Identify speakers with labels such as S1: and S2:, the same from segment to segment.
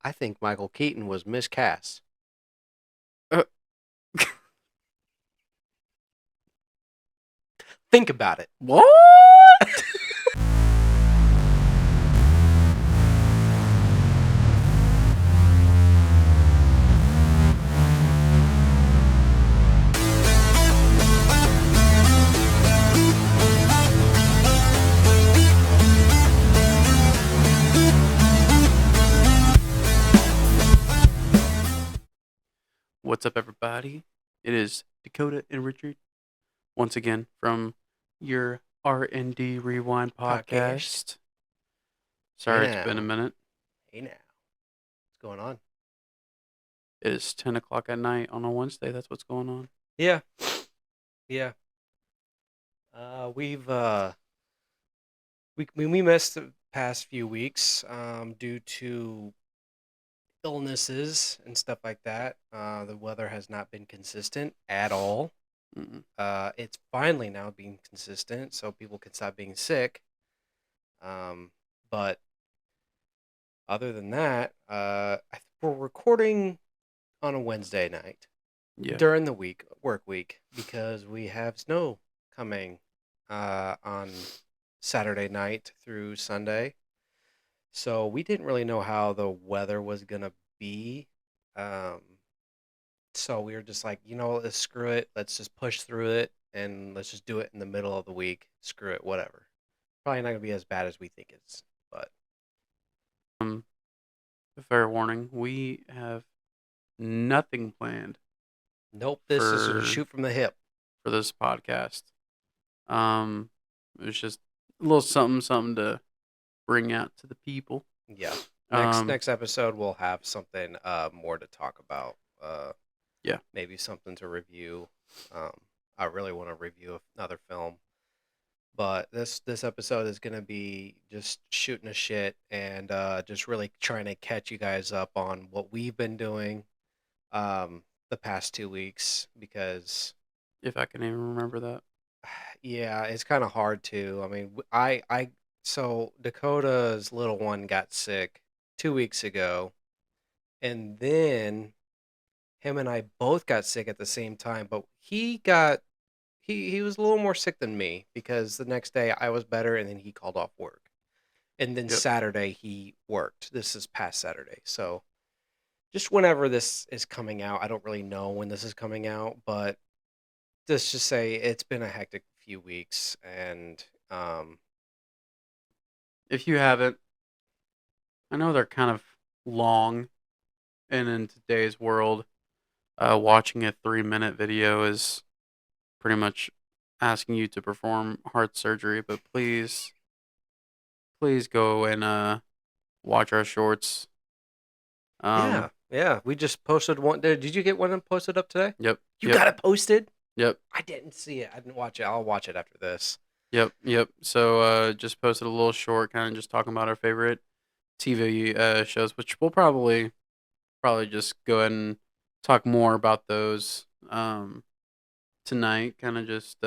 S1: I think Michael Keaton was miscast.
S2: Uh,
S1: Think about it.
S2: what? What's up, everybody? It is Dakota and Richard once again from your R&D Rewind
S1: Podcast.
S2: podcast.
S1: Hey
S2: Sorry, it's been a
S1: now.
S2: minute.
S1: Hey now. What's going on?
S2: It is 10 o'clock at night on a Wednesday. That's what's going on.
S1: Yeah. Yeah. We've we missed the past few weeks due to illnesses and stuff like that. The weather has not been consistent at all.
S2: Mm-mm.
S1: It's finally now being consistent, so people can stop being sick. But other than that, we're recording on a Wednesday night
S2: Yeah.
S1: during the work week, because we have snow coming on Saturday night through Sunday. So we didn't really know how the weather was gonna be. Um, so we were just like, let's screw it. Let's just push through it and let's just do it in the middle of the week. Screw it, whatever. Probably not gonna be as bad as we think it's, but
S2: Um, Fair warning, we have nothing planned
S1: nope. This is a
S2: for
S1: shoot from the hip.
S2: for this podcast. It was just a little something to bring out to the people.
S1: Yeah. Next
S2: Um,
S1: next episode we'll have something more to talk about.
S2: yeah.
S1: Maybe something to review. Um, I really want to review another film, but this episode is gonna be just shooting a shit and just really trying to catch you guys up on what we've been doing the past 2 weeks, because
S2: If I can even remember that.
S1: yeah, it's kind of hard to. I mean, I so Dakota's little one got sick 2 weeks ago, and then him and I both got sick at the same time, but he was a little more sick than me, because the next day I was better and then he called off work. And then
S2: Yep.
S1: Saturday he worked. This is past Saturday. So just whenever this is coming out, I don't really know when this is coming out, but let's just say it's been a hectic few weeks, and
S2: If you haven't, I know they're kind of long, and in today's world, watching a 3-minute video is pretty much asking you to perform heart surgery. But please go and watch our shorts.
S1: yeah,
S2: Um,
S1: yeah, we just posted one. Did you get one posted up today?
S2: yep,
S1: You
S2: yep,
S1: got it posted?
S2: yep,
S1: I didn't see it. I didn't watch it. I'll watch it after this.
S2: yep. So just posted a little short, kind of just talking about our favorite TV shows, which we'll probably just go ahead and talk more about those tonight. Kind of just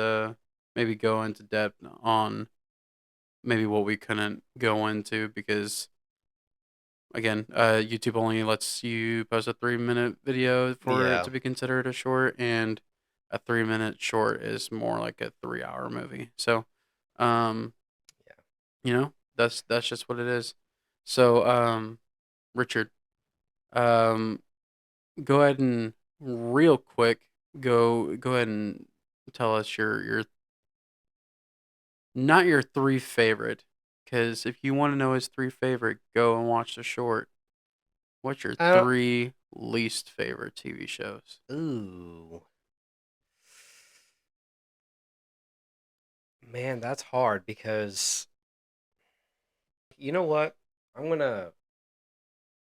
S2: maybe go into depth on maybe what we couldn't go into because again, YouTube only lets you post a 3-minute video for it
S1: Yeah,
S2: to be considered a short, and a 3-minute short is more like a 3-hour movie. So, um,
S1: yeah.
S2: that's just what it is. So, Richard, um, go ahead and real quick go ahead and tell us your not your three favorite, because if you want to know his three favorite, go and watch the short. What's your
S1: I don't.
S2: three least favorite TV shows?
S1: Ooh, man, that's hard, because you know what? I'm gonna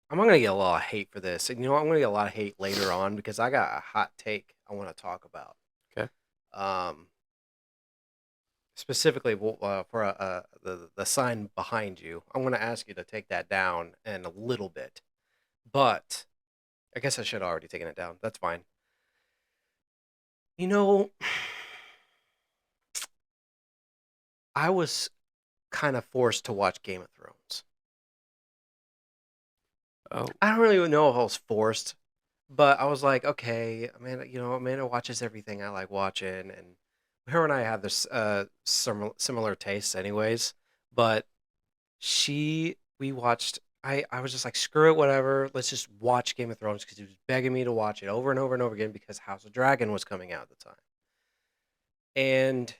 S1: I'm gonna get a lot of hate for this, and I'm gonna get a lot of hate later on, because I got a hot take I want to talk about.
S2: Okay.
S1: Um, Specifically, for the sign behind you. I'm gonna ask you to take that down in a little bit, but I guess I should have already taken it down. That's fine. You know, I was kind of forced to watch Game of Thrones.
S2: Oh.
S1: I don't really know if I was forced, but I was like, okay, Amanda, Amanda watches everything I like watching, and her and I have this similar tastes, anyways. But we watched. I was just like, screw it, whatever. Let's just watch Game of Thrones because he was begging me to watch it over and over and over again because House of Dragon was coming out at the time. And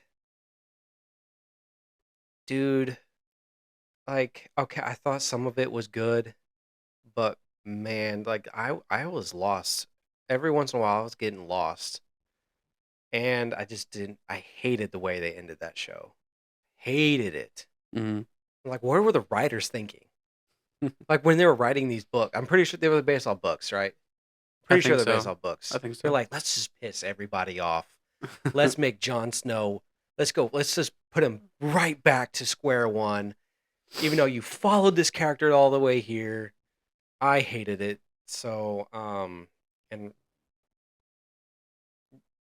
S1: dude, like, okay, I thought some of it was good, but man, like I was lost. Every once in a while, I was getting lost, and I just didn't. I hated the way they ended that show. Hated it.
S2: Mhm.
S1: Like, what were the writers thinking? Like when they were writing these books, I'm pretty sure they were based on books, right?
S2: I
S1: Pretty sure
S2: think
S1: they're based
S2: so.
S1: on
S2: I
S1: books.
S2: think
S1: They're
S2: so.
S1: like, let's just piss everybody off. Let's make Jon Snow. Let's go. Let's just put him right back to square one. Even though you followed this character all the way here, I hated it. So, and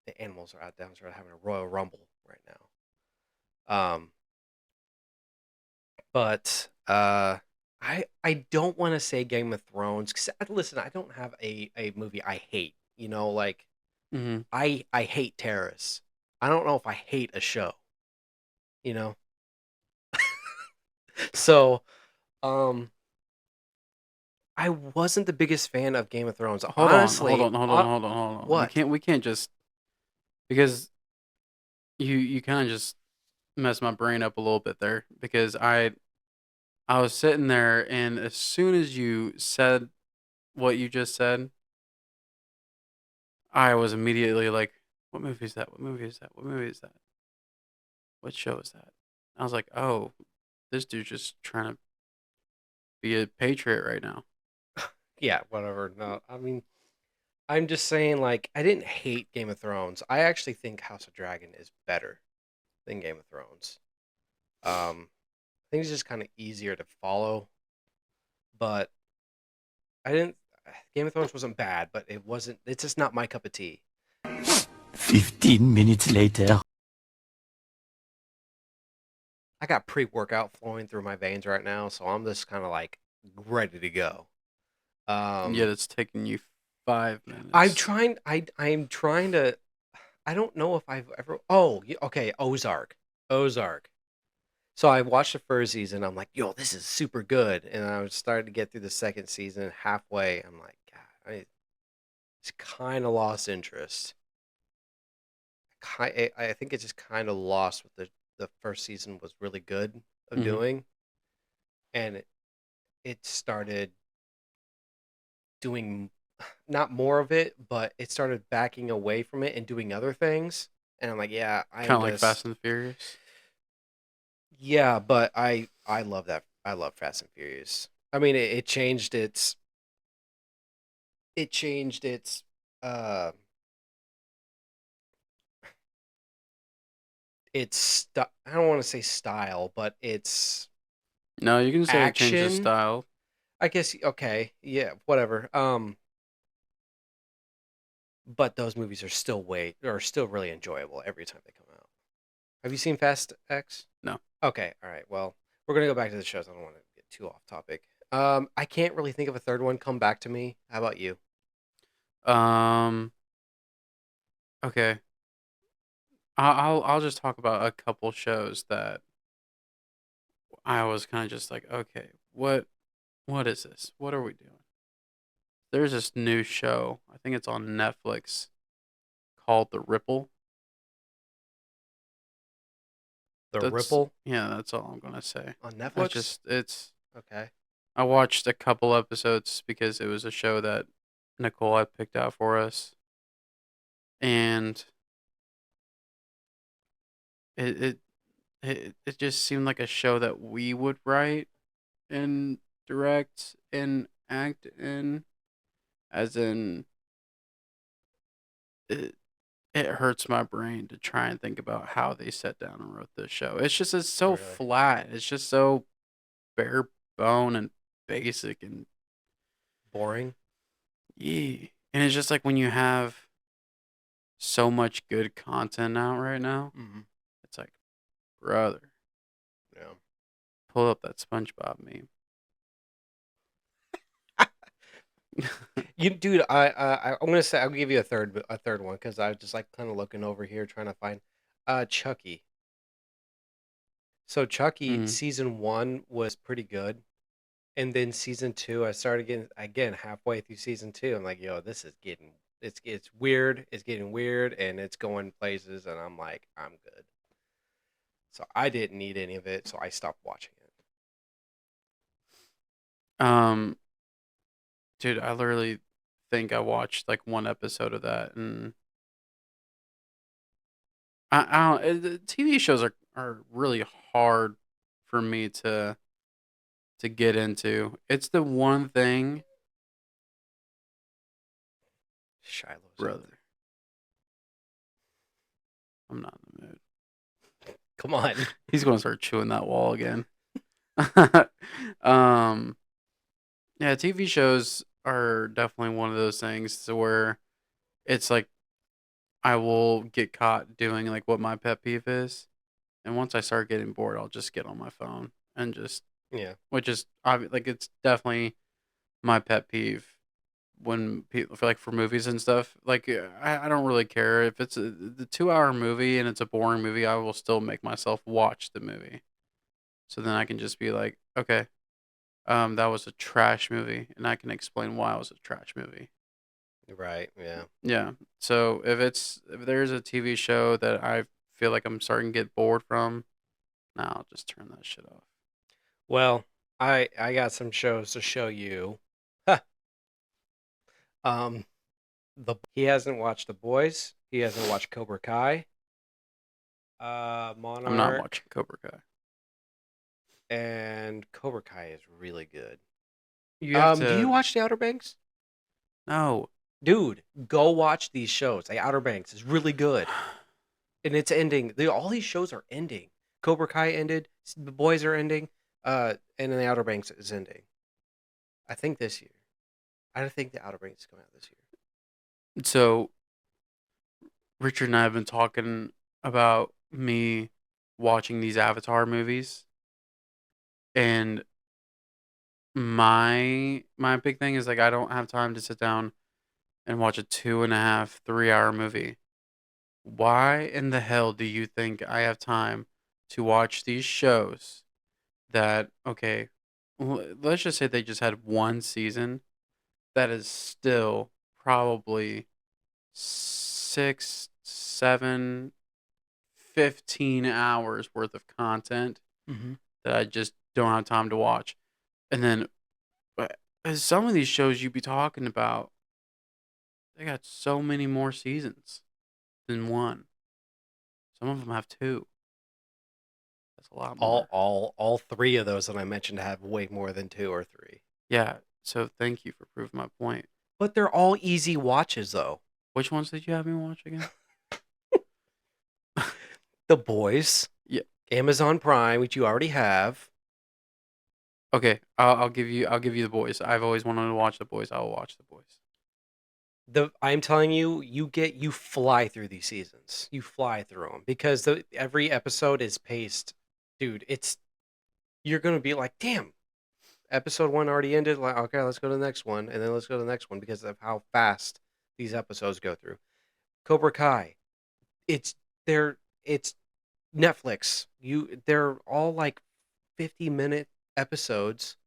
S1: the animals are out downstairs having a royal rumble right now. But I don't want to say Game of Thrones because listen, I don't have a movie I hate. Like
S2: Mhm.
S1: I hate terrorists. I don't know if I hate a show. You know, so um, I wasn't the biggest fan of Game of Thrones.
S2: Hold on, hold
S1: Honestly,
S2: on, hold on, hold on, hold on. We
S1: what?
S2: can't we can't just because you kind of just messed my brain up a little bit there because I was sitting there and as soon as you said what you just said, I was immediately like, what movie is that? What movie is that? What movie is that? What show is that? I was like, oh, this dude's just trying to be a patriot right now.
S1: Yeah, whatever. No, I mean, I'm just saying, like, I didn't hate Game of Thrones. I actually think House of Dragon is better than Game of Thrones. I think it's just kind of easier to follow, but I didn't. Game of Thrones wasn't bad, but it wasn't. It's just not my cup of tea.
S3: 15 minutes later.
S1: I got pre-workout flowing through my veins right now, so I'm just kind of like ready to go.
S2: Yet
S1: Um,
S2: it's taking you 5
S1: I'm
S2: minutes.
S1: trying. I'm trying to. I don't know if I've ever. Oh, okay. Ozark. Ozark. So I watched the first season. I'm like, yo, this is super good. And I was starting to get through the second season. Halfway, I'm like, God, I just kind of lost interest. I think it just kind of lost what the first season was really good of
S2: Hmm.
S1: doing, and it started doing not more of it, but it started backing away from it and doing other things. And I'm like, yeah,
S2: Kind
S1: I'm
S2: of like Fast
S1: just
S2: and Furious.
S1: yeah, but I love that. I love Fast and Furious. I mean, it changed its uh I don't want to say style, but its
S2: No, you can say it changes
S1: action.
S2: style.
S1: I guess okay, yeah, whatever. But those movies are still really enjoyable every time they come out. Have you seen Fast X?
S2: No.
S1: Okay, all right. Well, we're gonna go back to the shows. I don't want to get too off topic. I can't really think of a third one. Come back to me. How about you?
S2: Um. Okay. I'll just talk about a couple shows that I was kind of just like, okay, what is this? What are we doing? There's this new show. I think it's on Netflix called The Ripple.
S1: The
S2: That's
S1: Ripple
S2: yeah, that's all I'm gonna say.
S1: on
S2: I
S1: Netflix.
S2: just it's
S1: Okay.
S2: I watched a couple episodes because it was a show that Nicole had picked out for us, and it it it just seemed like a show that we would write and direct and act in, as in it it hurts my brain to try and think about how they sat down and wrote this show. It's so
S1: Really
S2: flat. It's just so bare bone and basic and
S1: boring.
S2: yeah. And it's just like when you have so much good content out right now,
S1: Mm-hmm.
S2: it's like, brother,
S1: Yeah.
S2: pull up that SpongeBob meme.
S1: You, dude, I'm gonna say I'll give you a third one because I was just like kind of looking over here trying to find, Chucky. So Chucky
S2: Mm.
S1: season one was pretty good, and then season two, I started getting again halfway through season two. I'm like, yo, this is getting it's weird. It's getting weird, and it's going places, and I'm like, I'm good. So I didn't need any of it, so I stopped watching it.
S2: Um, dude, I literally think I watched like one episode of that, and I don't. The TV shows are really hard for me to get into. It's the one thing,
S1: Shiloh's over
S2: brother. I'm not in the mood.
S1: there. Come on.
S2: He's gonna start chewing that wall again. um, yeah, TV shows are definitely one of those things to where it's like I will get caught doing like what my pet peeve is, and once I start getting bored, I'll just get on my phone and just,
S1: Yeah.
S2: which is like it's definitely my pet peeve when people for like for movies and stuff. Like I don't really care if it's the 2 hour movie and it's a boring movie. I will still make myself watch the movie, so then I can just be like, okay, that was a trash movie, and I can explain why it was a trash movie.
S1: Right. Yeah.
S2: Yeah. So if there's a TV show that I feel like I'm starting to get bored from, now I'll just turn that shit off.
S1: Well, I got some shows to show you. um, he hasn't watched The Boys. He hasn't watched Cobra Kai,
S2: I'm not watching
S1: Monarch,
S2: Cobra Kai.
S1: and Cobra Kai is really good.
S2: You have
S1: Do you
S2: to
S1: watch The Outer Banks?
S2: no.
S1: Dude, go watch these shows. The Outer Banks is really good, and it's ending. All these shows are ending. Cobra Kai ended. The Boys are ending. And then The Outer Banks is ending. I think this year. I don't think The Outer Banks is coming out this year.
S2: So Richard and I have been talking about me watching these Avatar movies, and my big thing is like I don't have time to sit down and watch a 2.5, 3 hour movie. Why in the hell do you think I have time to watch these shows that, okay, let's just say they just had one season that is still probably 6, 7, 15 hours worth of content
S1: Mm-hmm.
S2: that I just don't have time to watch. And then some of these shows you be talking about, they got so many more seasons than one. Some of them have two. That's a lot more.
S1: All three of those that I mentioned have way more than two or three.
S2: Yeah. So thank you for proving my point.
S1: But they're all easy watches though.
S2: Which ones did you have me watch again?
S1: The Boys,
S2: Yeah.
S1: Amazon Prime, which you already have.
S2: Okay. I'll give you the boys. I've always wanted to watch the boys. I will watch the boys.
S1: I'm telling you, you fly through these seasons. You fly through them because every episode is paced, dude. It's you're gonna be like, damn, episode one already ended. Like, okay, let's go to the next one, and then let's go to the next one because of how fast these episodes go through. Cobra Kai, it's it's Netflix. They're all like 50-minute episodes,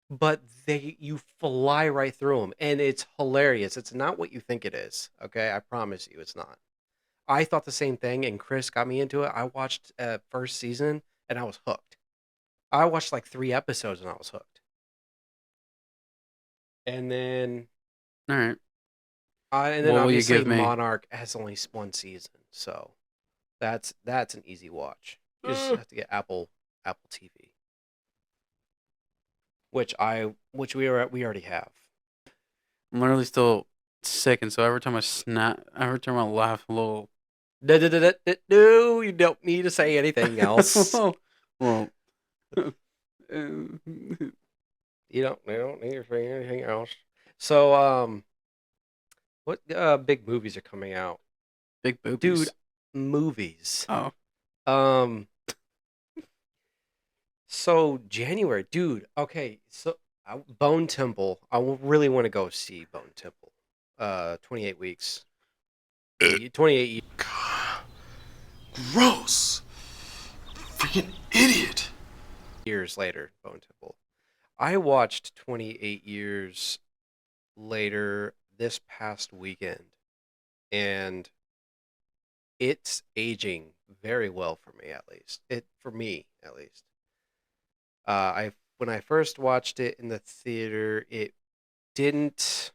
S1: but you fly right through them, and it's hilarious. It's not what you think it is. Okay, I promise you, it's not. I thought the same thing, and Chris got me into it. I watched first season, and I was hooked. I watched like 3 episodes, and I was hooked. And then,
S2: All right. What will you
S1: obviously
S2: give me?
S1: Monarch has only one season, so that's an easy watch. You just
S2: Uh,
S1: have to get Apple TV, which we already have.
S2: I'm literally still sick, and so every time every time I laugh a little.
S1: No, you don't need to say anything else.
S2: well, well,
S1: You don't need to say anything else. So, what big movies are coming out,
S2: big
S1: dude?
S2: boobies.
S1: Movies.
S2: Oh,
S1: Um, so January, dude. Okay, so Bone Temple. Really want to go see Bone Temple. 28 weeks. 28
S3: God, gross. Freaking idiot.
S1: years later, Bone Temple. I watched 28 years later this past weekend, and it's aging very well for me, at least. It for me, at least. I When I first watched it in the theater, it didn't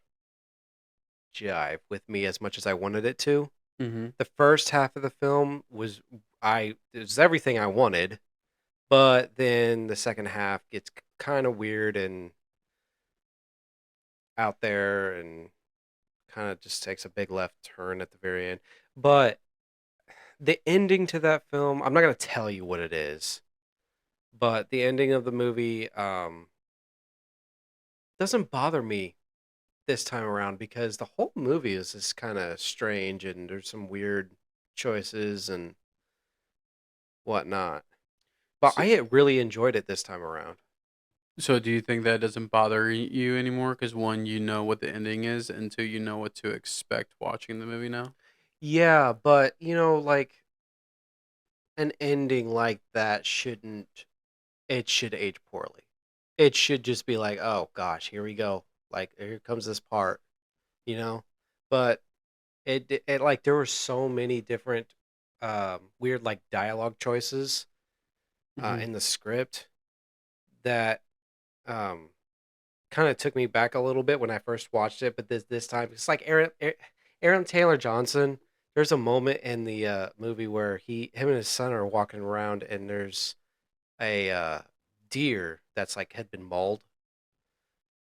S1: jive with me as much as I wanted it to.
S2: Mm-hmm.
S1: The first half of the film was it was everything I wanted, but then the second half gets kind of weird and out there and kind of just takes a big left turn at the very end. But the ending to that film, I'm not going to tell you what it is, but the ending of the movie doesn't bother me this time around because the whole movie is just kind of strange and there's some weird choices and whatnot. But
S2: So,
S1: I really enjoyed it this time around.
S2: so do you think that doesn't bother you anymore? Because one, you know what the ending is, and two, you know what to expect watching the movie now.
S1: Yeah, but like an ending like that shouldn't it should age poorly. It should just be like, oh gosh, here we go. Like here comes this part, you know? But it like there were so many different weird like dialogue choices
S2: Mm-hmm.
S1: in the script that um kind of took me back a little bit when I first watched it, but this time it's like Aaron Taylor Johnson. There's a moment in the movie where him and his son are walking around, and there's a deer that's like had been mauled,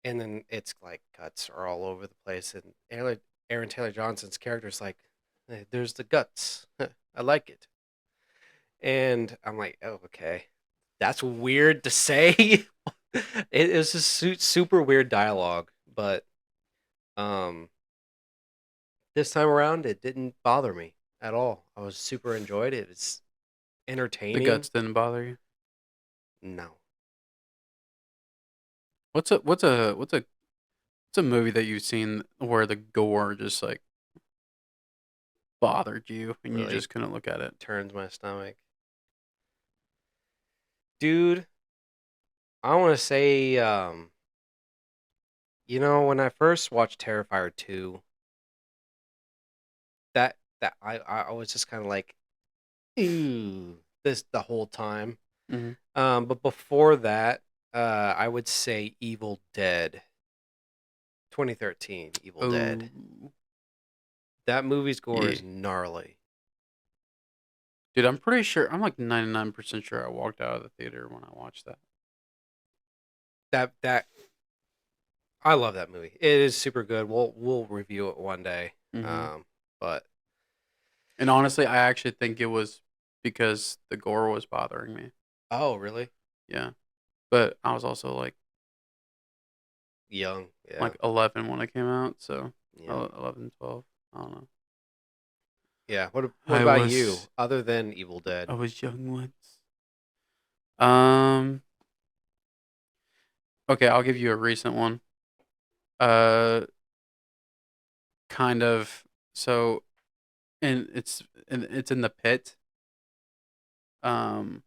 S1: and then it's like guts are all over the place, and Aaron Taylor Johnson's character's like, "Hey, there's the guts. I like it," and I'm like, oh okay, that's weird to say. It is just super weird dialogue, but um, this time around, it didn't bother me at all. I was super enjoyed it. It's
S2: The
S1: entertaining.
S2: guts didn't bother you.
S1: No.
S2: What's a movie that you've seen where the gore just like bothered you and you
S1: Really
S2: just couldn't look at it?
S1: turns my stomach. Dude, I want to say, when I first watched Terrifier 2, I was just kind of like, ooh, this the whole time.
S2: Mm-hmm.
S1: But before that, I would say Evil Dead, 2013, Evil Dead.
S2: Oh,
S1: That movie's gore
S2: yeah.
S1: is gnarly.
S2: Dude, I'm pretty sure. I'm like 99% sure I walked out of the theater when I watched that.
S1: That I love that movie. It is super good. We'll review it one day.
S2: Mm-hmm.
S1: But
S2: And honestly, I actually think it was because the gore was bothering me.
S1: oh, really?
S2: Yeah. But I was also
S1: Young, yeah,
S2: like 11 when it came out, so
S1: yeah,
S2: 11, 12. I don't know.
S1: yeah. What
S2: I
S1: about you?
S2: was
S1: Other than Evil
S2: I
S1: Dead?
S2: was young once. Um okay, I'll give you a recent one. Uh kind of so and it's in the pit. Um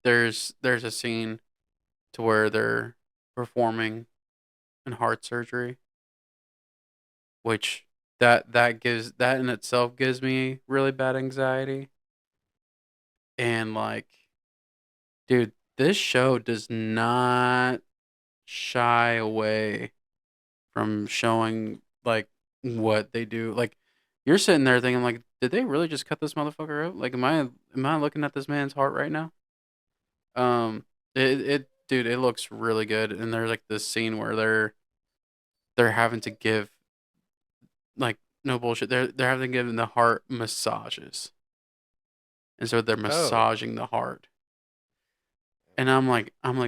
S2: there's a scene to where they're performing in heart surgery, which that in itself gives me really bad anxiety. And like, dude, this show does not shy away from showing like what they do. Like, you're sitting there thinking like, did they really just cut this motherfucker out? Like, am I looking at this man's heart right now? Um, it dude, it looks really good. And there's like this scene where they're having to give like no bullshit. They're having to give the heart massages, and so they're
S1: Oh,
S2: massaging the heart. And I'm like, and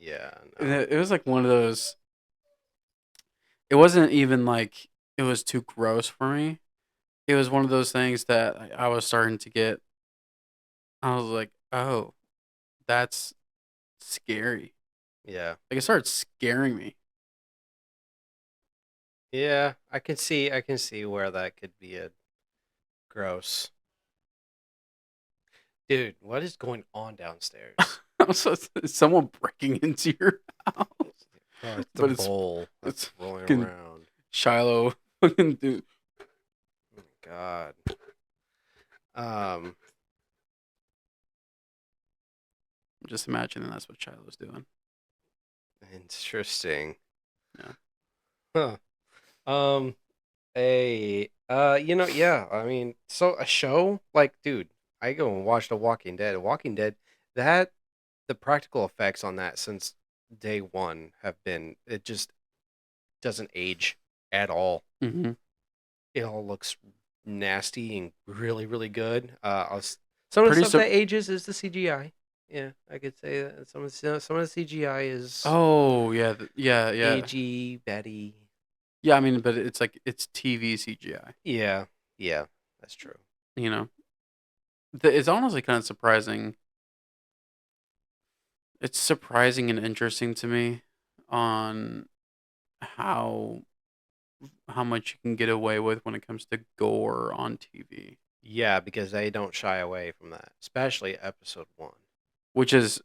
S1: yeah, no.
S2: it was like one of those. It wasn't even like it was too gross for me. It was one of those things that I was starting to get. I was like, oh, that's scary.
S1: Yeah.
S2: Like, it started scaring me.
S1: Yeah, I can see where that could be a gross. Dude, what is going on downstairs?
S2: So is someone breaking into your house?
S1: Oh, it's the
S2: But it's
S1: bowl that's
S2: it's
S1: rolling
S2: fucking
S1: around.
S2: Shiloh fucking dude.
S1: Oh my God. Um,
S2: I'm just imagining that's what Shiloh's doing.
S1: interesting.
S2: Yeah.
S1: Huh. Um, yeah, I mean, so a show like, dude, I go and watch The Walking Dead. Walking Dead, that the practical effects on that since day one have been, it just doesn't age at all.
S2: Mm-hmm.
S1: It all looks nasty and really, really good. Some of the
S2: Pretty
S1: stuff
S2: so.
S1: that ages is the CGI. Yeah, I could say that some of the CGI is
S2: Oh yeah, yeah.
S1: agey, Betty.
S2: Yeah, I mean, but it's like it's TV CGI.
S1: Yeah, yeah, that's true.
S2: You know, it's honestly kind of surprising. It's surprising and interesting to me on how much you can get away with when it comes to gore on TV,
S1: Yeah, because they don't shy away from that, especially episode one.
S2: which is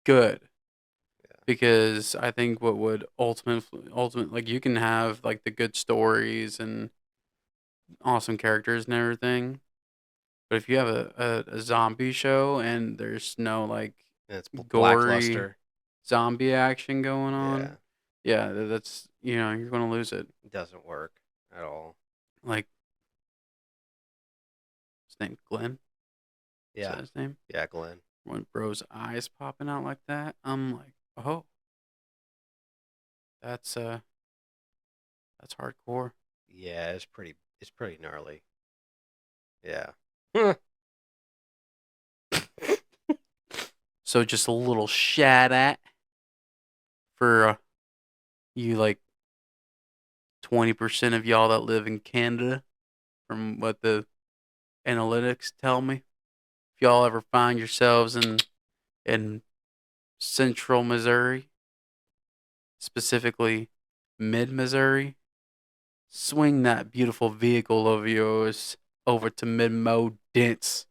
S2: good
S1: Yeah,
S2: because I think what would ultimate like you can have like the good stories and awesome characters and everything, but if you have a zombie show and there's no like
S1: and it's
S2: gory
S1: lackluster.
S2: zombie action going
S1: Yeah,
S2: on, yeah, that's you're gonna lose it.
S1: it doesn't work at all.
S2: Like his name Glenn, is that
S1: Yeah,
S2: his name?
S1: yeah, Glenn.
S2: When bro's eyes popping out like that, I'm like, oh, that's that's hardcore.
S1: Yeah, it's pretty gnarly. Yeah.
S2: So just a little shout out for you like 20% of y'all that live in Canada, from what the analytics tell me. If y'all ever find yourselves in central Missouri, specifically mid Missouri, swing that beautiful vehicle of yours over to Mid Mo Dents,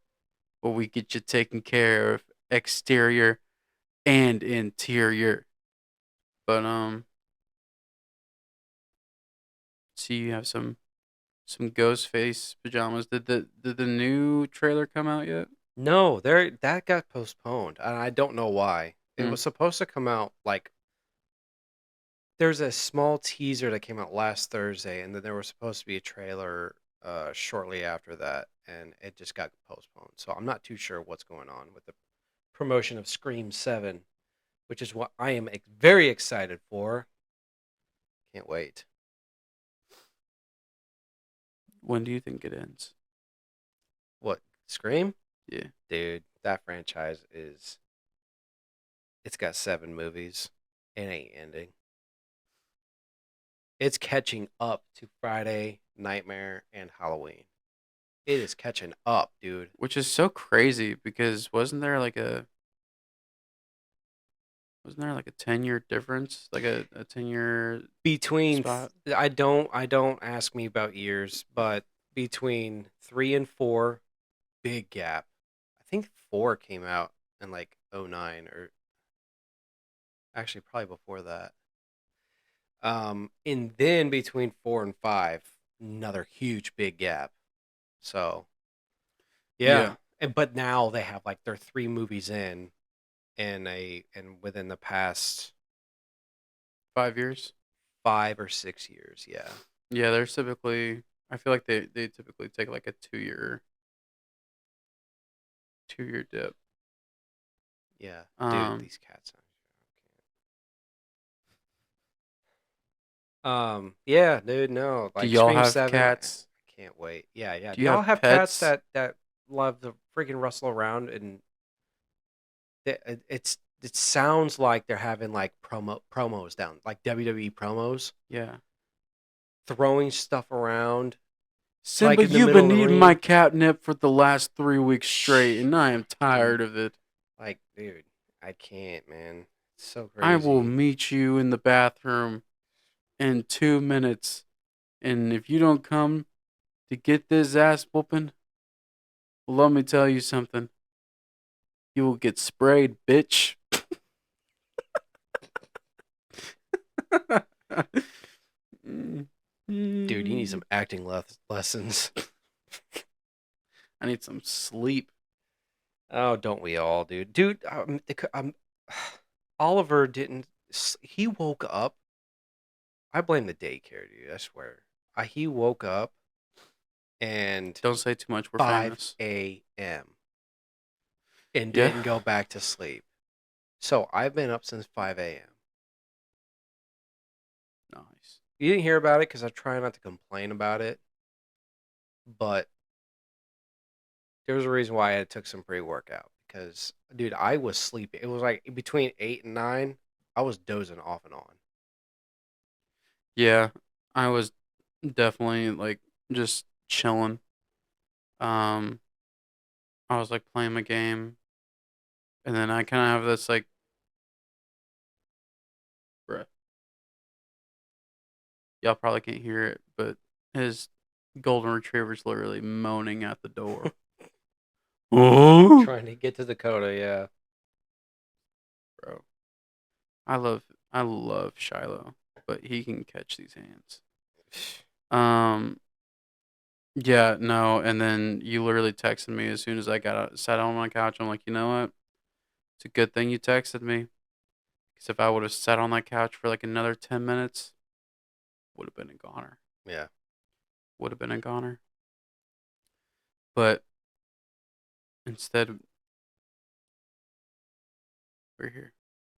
S2: where we get you taken care of, exterior and interior. But see, you have some ghost face pajamas. Did the new trailer come out yet?
S1: No, there that got postponed, and I don't know why. It
S2: Hmm.
S1: was supposed to come out like there's a small teaser that came out last Thursday, and then there was supposed to be a trailer shortly after that, and it just got postponed. So I'm not too sure what's going on with the promotion of Scream 7, which is what I am very excited for. Can't wait.
S2: When do you think it ends?
S1: What, Scream?
S2: Yeah.
S1: Dude, that franchise is it's got 7 movies. It ain't ending. It's catching up to Friday, Nightmare, and Halloween. It is catching up, dude.
S2: Which is so crazy because wasn't there like a 10-year difference? Like a 10-year
S1: Between
S2: spot?
S1: I don't ask me about years, but between 3 and 4, big gap. I think 4 came out in like '09 or actually probably before that. And then between 4 and 5, another huge big gap. So, yeah.
S2: Yeah.
S1: But now they have like their 3 movies and within the past
S2: 5 years?
S1: 5 or 6 years, yeah.
S2: Yeah, there's typically I feel like they typically take like a 2-year dip.
S1: Yeah. Dude,
S2: Um
S1: these cats. Yeah, dude, no.
S2: do
S1: Like
S2: y'all
S1: Scream
S2: have
S1: 7,
S2: cats?
S1: I can't wait. Yeah, yeah.
S2: Do
S1: Do
S2: you
S1: y'all
S2: have
S1: have cats
S2: pets?
S1: that love to freaking rustle around and it sounds like they're having like promos down, like WWE promos,
S2: Yeah.
S1: throwing stuff around like
S2: Simba,
S1: in the
S2: you've
S1: middle
S2: been
S1: of the
S2: eating my
S1: ring.
S2: catnip for the last 3 weeks straight, and I am
S1: Dude,
S2: tired of it.
S1: like, dude, I can't, man. So
S2: I will
S1: crazy.
S2: meet you in the bathroom in 2 minutes. And if you don't come to get this ass whooping, well, let me tell you something. You will get sprayed, bitch.
S1: Dude, you need some acting lessons.
S2: I need some sleep.
S1: Oh, don't we all, dude? Dude, Oliver didn't. He woke up. I blame the daycare, dude. I swear. He woke up and
S2: Don't say too much. We're
S1: 5
S2: famous.
S1: a.m. and
S2: Yeah.
S1: didn't go back to sleep. So I've been up since 5 a.m.
S2: Nice.
S1: You didn't hear about it because I try not to complain about it, but there was a reason why I took some pre-workout because, dude, I was sleeping. It was like between 8 and 9. I was dozing off and on.
S2: Yeah. I was definitely like just chilling. Um, I was like playing my game, and then I kind of have this like, bruh, y'all probably can't hear it, but his golden retriever's literally moaning at the door. Oh,
S1: Trying to get to Dakota, yeah.
S2: bro, I love I love Shiloh, but he can catch these hands. Um, yeah, no, and then you literally texted me as soon as I got out, sat on my couch. I'm like, you know what? It's a good thing you texted me, because if I would have sat on that couch for like another 10 minutes, would have been a goner.
S1: Yeah.
S2: Would have been a goner. But instead, we're here.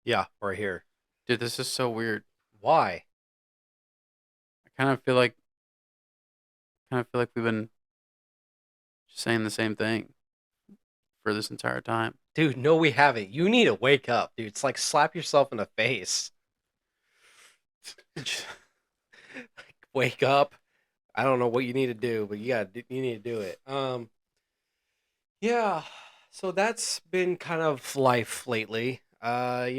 S1: Yeah, right here.
S2: Dude, this is so weird.
S1: Why?
S2: I kind of feel like we've been saying the same thing for this entire time.
S1: Dude, no, we haven't. You need to wake up, dude. It's like slap yourself in the face. Wake up. I don't know what you need to do, but you need to do it. Yeah. So that's been kind of life lately. I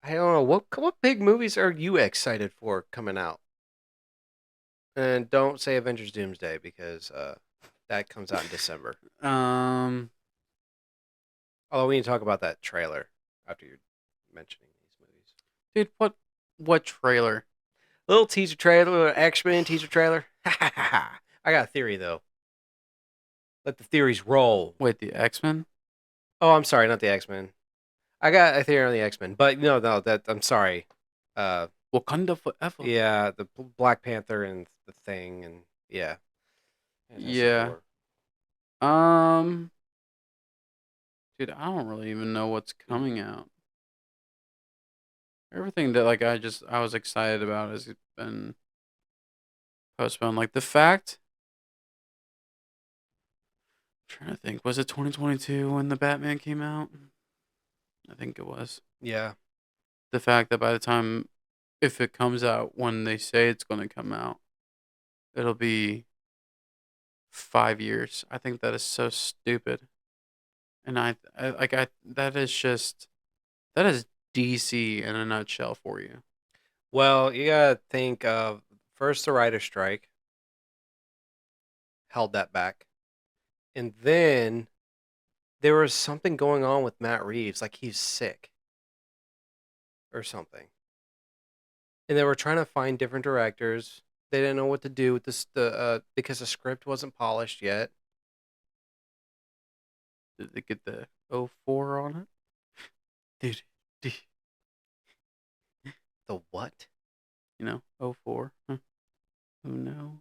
S1: don't know what big movies are you excited for coming out? And don't say Avengers Doomsday because that comes out in December.
S2: Um,
S1: Although we need to talk about that trailer after you're mentioning these movies.
S2: dude, what trailer?
S1: Little teaser trailer, little X-Men teaser trailer. I got a theory though. Let the theories roll.
S2: Wait, the X-Men?
S1: Oh, I'm sorry, not the X-Men. I got a theory on the X-Men, but no, that I'm sorry. Uh,
S2: Wakanda forever.
S1: yeah, the Black Panther and the Thing, and yeah, Fantastic
S2: Yeah.
S1: Four.
S2: Um, dude, I don't really even know what's coming out. Everything that like I was excited about has been postponed. Like the fact, I'm trying to think, was it 2022 when the Batman came out? I think it was.
S1: Yeah,
S2: The fact that by the time, if it comes out when they say it's going to come out, it'll be 5 years. I think that is so stupid. And I that is just that is DC in a nutshell for you.
S1: well, you gotta think of first the writer strike held that back, and then there was something going on with Matt Reeves, like he's sick or something, and they were trying to find different directors. They didn't know what to do with this, because the script wasn't polished yet.
S2: Did they get the '04 on it? Dude,
S1: The what?
S2: you know, '04. Huh? Who know?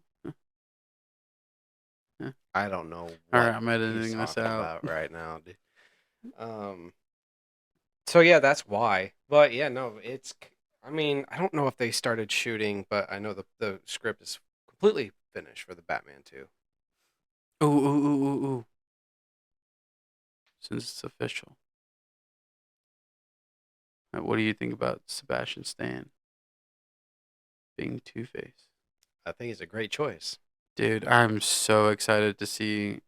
S2: Huh?
S1: I don't know
S2: All
S1: what
S2: right, I'm
S1: he's
S2: editing this
S1: talking
S2: out.
S1: about right now, dude. Um, so yeah, that's why. But yeah, no, I mean, I don't know if they started shooting, but I know the script is completely finished for the Batman 2.
S2: Ooh, ooh, ooh, ooh, ooh. Since it's official, what do you think about Sebastian Stan being Two Face?
S1: I think it's a great choice.
S2: Dude, I'm so excited to see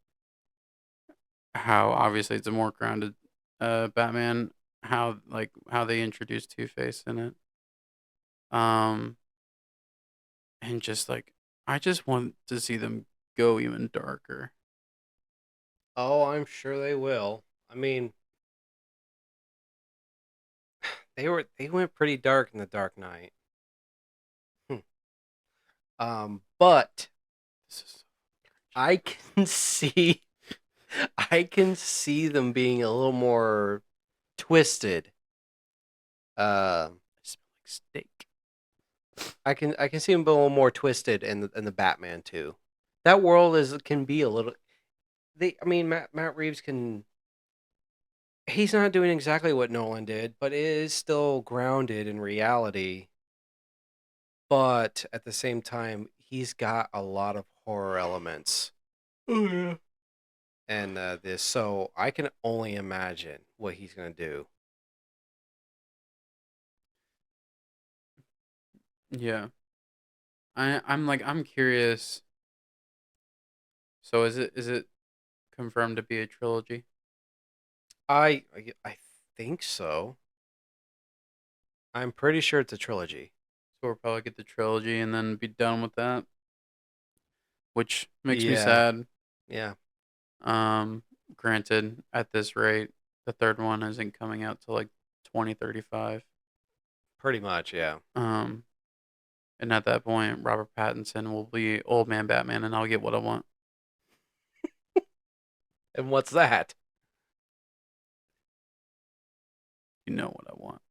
S2: how obviously it's a more grounded Batman, how they introduced Two-Face in it. Um, and just like I just want to see them go even darker.
S1: Oh, I'm sure they will. I mean, they went pretty dark in the Dark Knight. Hmm. But
S2: This is
S1: I can see I can see them being a little more twisted. Uh,
S2: I smell like steak.
S1: I can see them being a little more twisted in the Batman too. That world is can be a little. I mean, Matt Reeves can. He's not doing exactly what Nolan did, but it is still grounded in reality. But at the same time, he's got a lot of horror elements.
S2: Oh yeah.
S1: And this, so I can only imagine what he's gonna do.
S2: Yeah. I'm curious. So is it confirmed to be a trilogy?
S1: I think so. I'm pretty sure it's a trilogy.
S2: So we'll probably get the trilogy and then be done with that, which makes me
S1: Yeah,
S2: sad.
S1: yeah,
S2: Um, Granted, at this rate, the third one isn't coming out till like 2035.
S1: pretty much, yeah.
S2: Um, and at that point, Robert Pattinson will be old man Batman, and I'll get what I want.
S1: And what's that?
S2: You know what I want.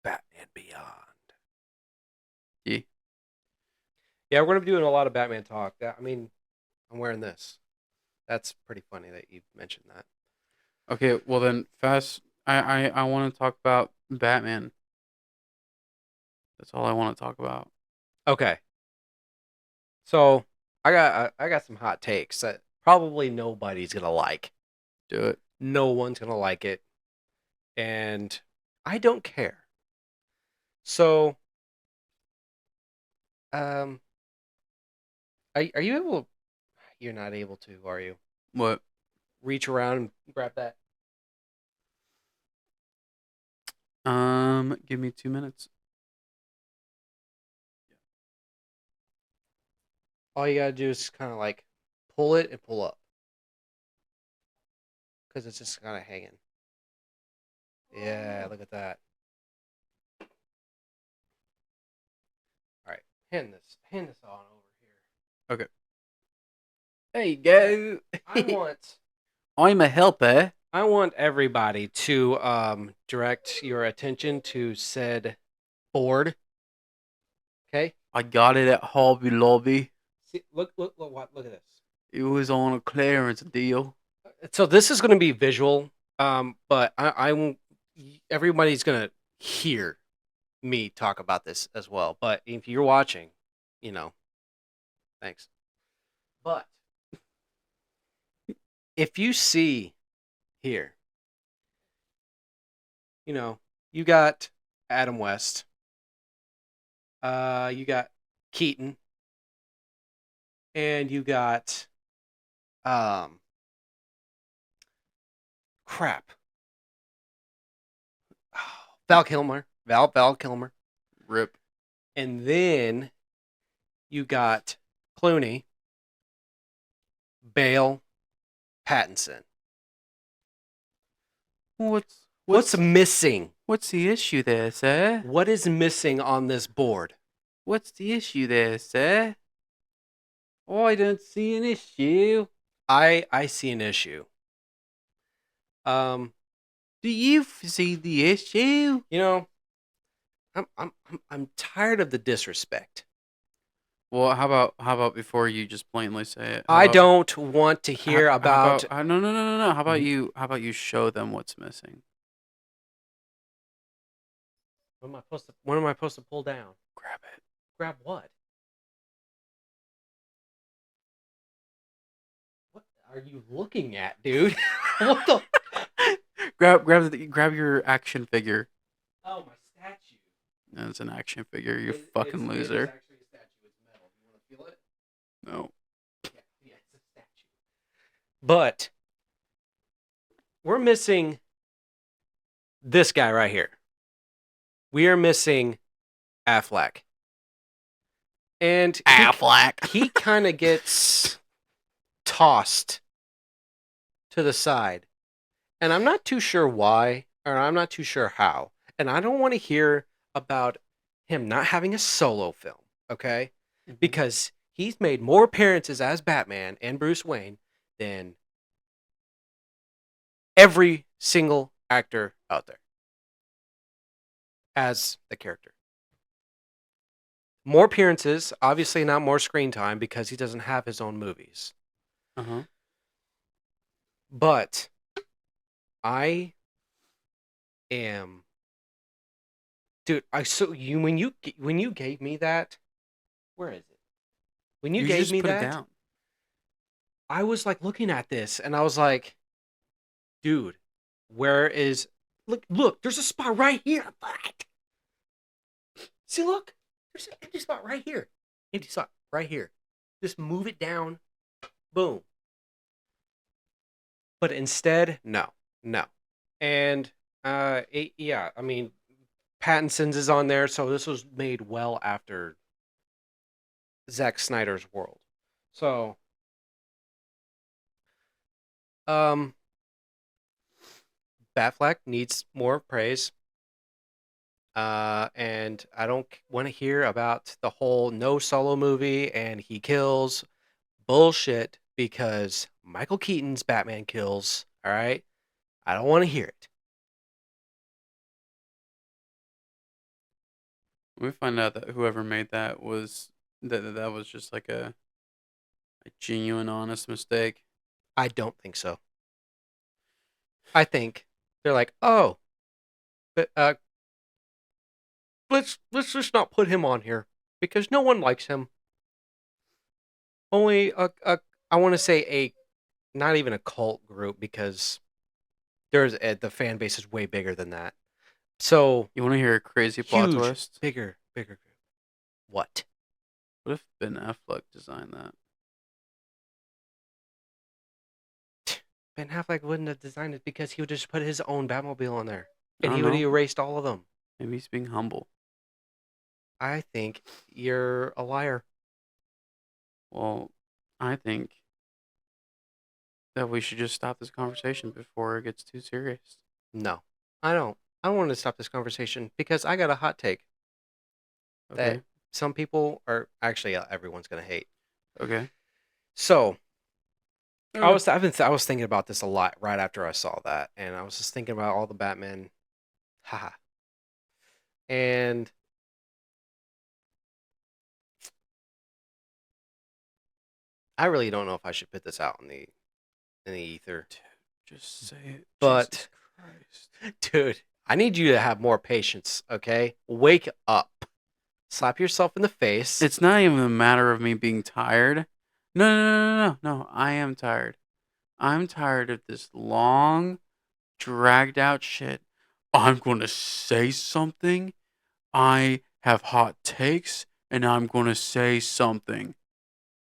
S1: Batman Beyond.
S2: Yeah.
S1: Yeah, we're gonna be doing a lot of Batman talk. I mean, I'm wearing this. That's pretty funny that you mentioned that.
S2: Okay. Well then, fast. I want to talk about Batman. That's all I want to talk about.
S1: Okay, so I got some hot takes that probably nobody's gonna like.
S2: Do it.
S1: No one's gonna like it, and I don't care. So, um, are you able? You're not able to, are you?
S2: What?
S1: Reach around and grab that.
S2: Give me 2 minutes.
S1: All you gotta do is kind of like pull it and pull up because it's just kind of hanging. Yeah, look at that. All right, hand this on over here.
S2: Okay. There you go.
S1: I want
S2: I'm a helper.
S1: I want everybody to direct your attention to said board. Okay.
S2: I got it at Hobby Lobby.
S1: See, look at this.
S2: It was on a clearance deal.
S1: So this is going to be visual, but I'm everybody's going to hear me talk about this as well. But if you're watching, you know, thanks. But if you see here, you know, you got Adam West, you got Keaton, and you got um, crap, Val Kilmer,
S2: Rip.
S1: and then you got Clooney, Bale, Pattinson. What's missing?
S2: What's the issue there, sir?
S1: What is missing on this board?
S2: What's the issue there, sir? Oh, I don't see an issue.
S1: I see an issue. Um,
S2: Do you see the issue?
S1: you know, I'm tired of the disrespect.
S2: Well, how about before you just blatantly say it?
S1: I don't want to hear about.
S2: No, no, no, no, no. How about you show them what's missing?
S1: What am I supposed to pull down?
S2: Grab it.
S1: Grab what? What are you looking at, dude? What the?
S2: grab your action figure.
S1: Oh, my statue.
S2: That's an action figure. You
S1: It-
S2: fucking
S1: It is
S2: loser.
S1: actually a statue. It's metal. You want to feel it?
S2: No.
S1: Yeah, it's a statue. But we're missing this guy right here. We are missing Affleck. And
S2: Affleck.
S1: he kind of gets tossed to the side. And I'm not too sure why, or I'm not too sure how. And I don't want to hear about him not having a solo film, okay?
S2: Mhm.
S1: Because he's made more appearances as Batman and Bruce Wayne than every single actor out there as the character. More appearances, obviously not more screen time because he doesn't have his own movies.
S2: Uh-huh.
S1: But I am, dude. When you gave me that, where is it? When you
S2: You
S1: gave
S2: just
S1: me
S2: put it
S1: that,
S2: down.
S1: I was like looking at this and I was like, dude, where is? Look, there's a spot right here. What? See, look, there's an empty spot right here. Empty spot right here. Just move it down. Boom. But instead, no. And yeah, I mean, Pattinson's is on there, so this was made well after Zack Snyder's World. So, um, Batfleck needs more praise. And I don't want to hear about the whole no solo movie and he kills bullshit because Michael Keaton's Batman kills. All right, I don't want to hear it.
S2: We find out that whoever made that was that was just like a genuine, honest mistake.
S1: I don't think so. I think they're like, oh, but let's just not put him on here because no one likes him. Only I want to say a not even a cult group because the fan base is way bigger than that. So
S2: You want to hear a crazy plot
S1: huge,
S2: twist?
S1: bigger group. What?
S2: What if Ben Affleck designed that?
S1: Ben Affleck wouldn't have designed it because he would just put his own Batmobile on there,
S2: I
S1: and
S2: don't
S1: he would have
S2: know.
S1: erased all of them.
S2: Maybe he's being humble.
S1: I think you're a liar.
S2: Well, I think that we should just stop this conversation before it gets too serious.
S1: No, I don't. I want to stop this conversation because I got a hot take
S2: Okay.
S1: that some people are actually everyone's gonna hate.
S2: Okay.
S1: So
S2: Okay.
S1: I was thinking about this a lot right after I saw that, and I was just thinking about all the Batman, haha, and I really don't know if I should put this out in the ether,
S2: Just say it.
S1: but
S2: Jesus Christ.
S1: dude, I need you to have more patience. Okay, wake up, slap yourself in the face.
S2: It's not even a matter of me being tired. No. I am tired. I'm tired of this long, dragged out shit. I'm going to say something. I have hot takes, and I'm going to say something.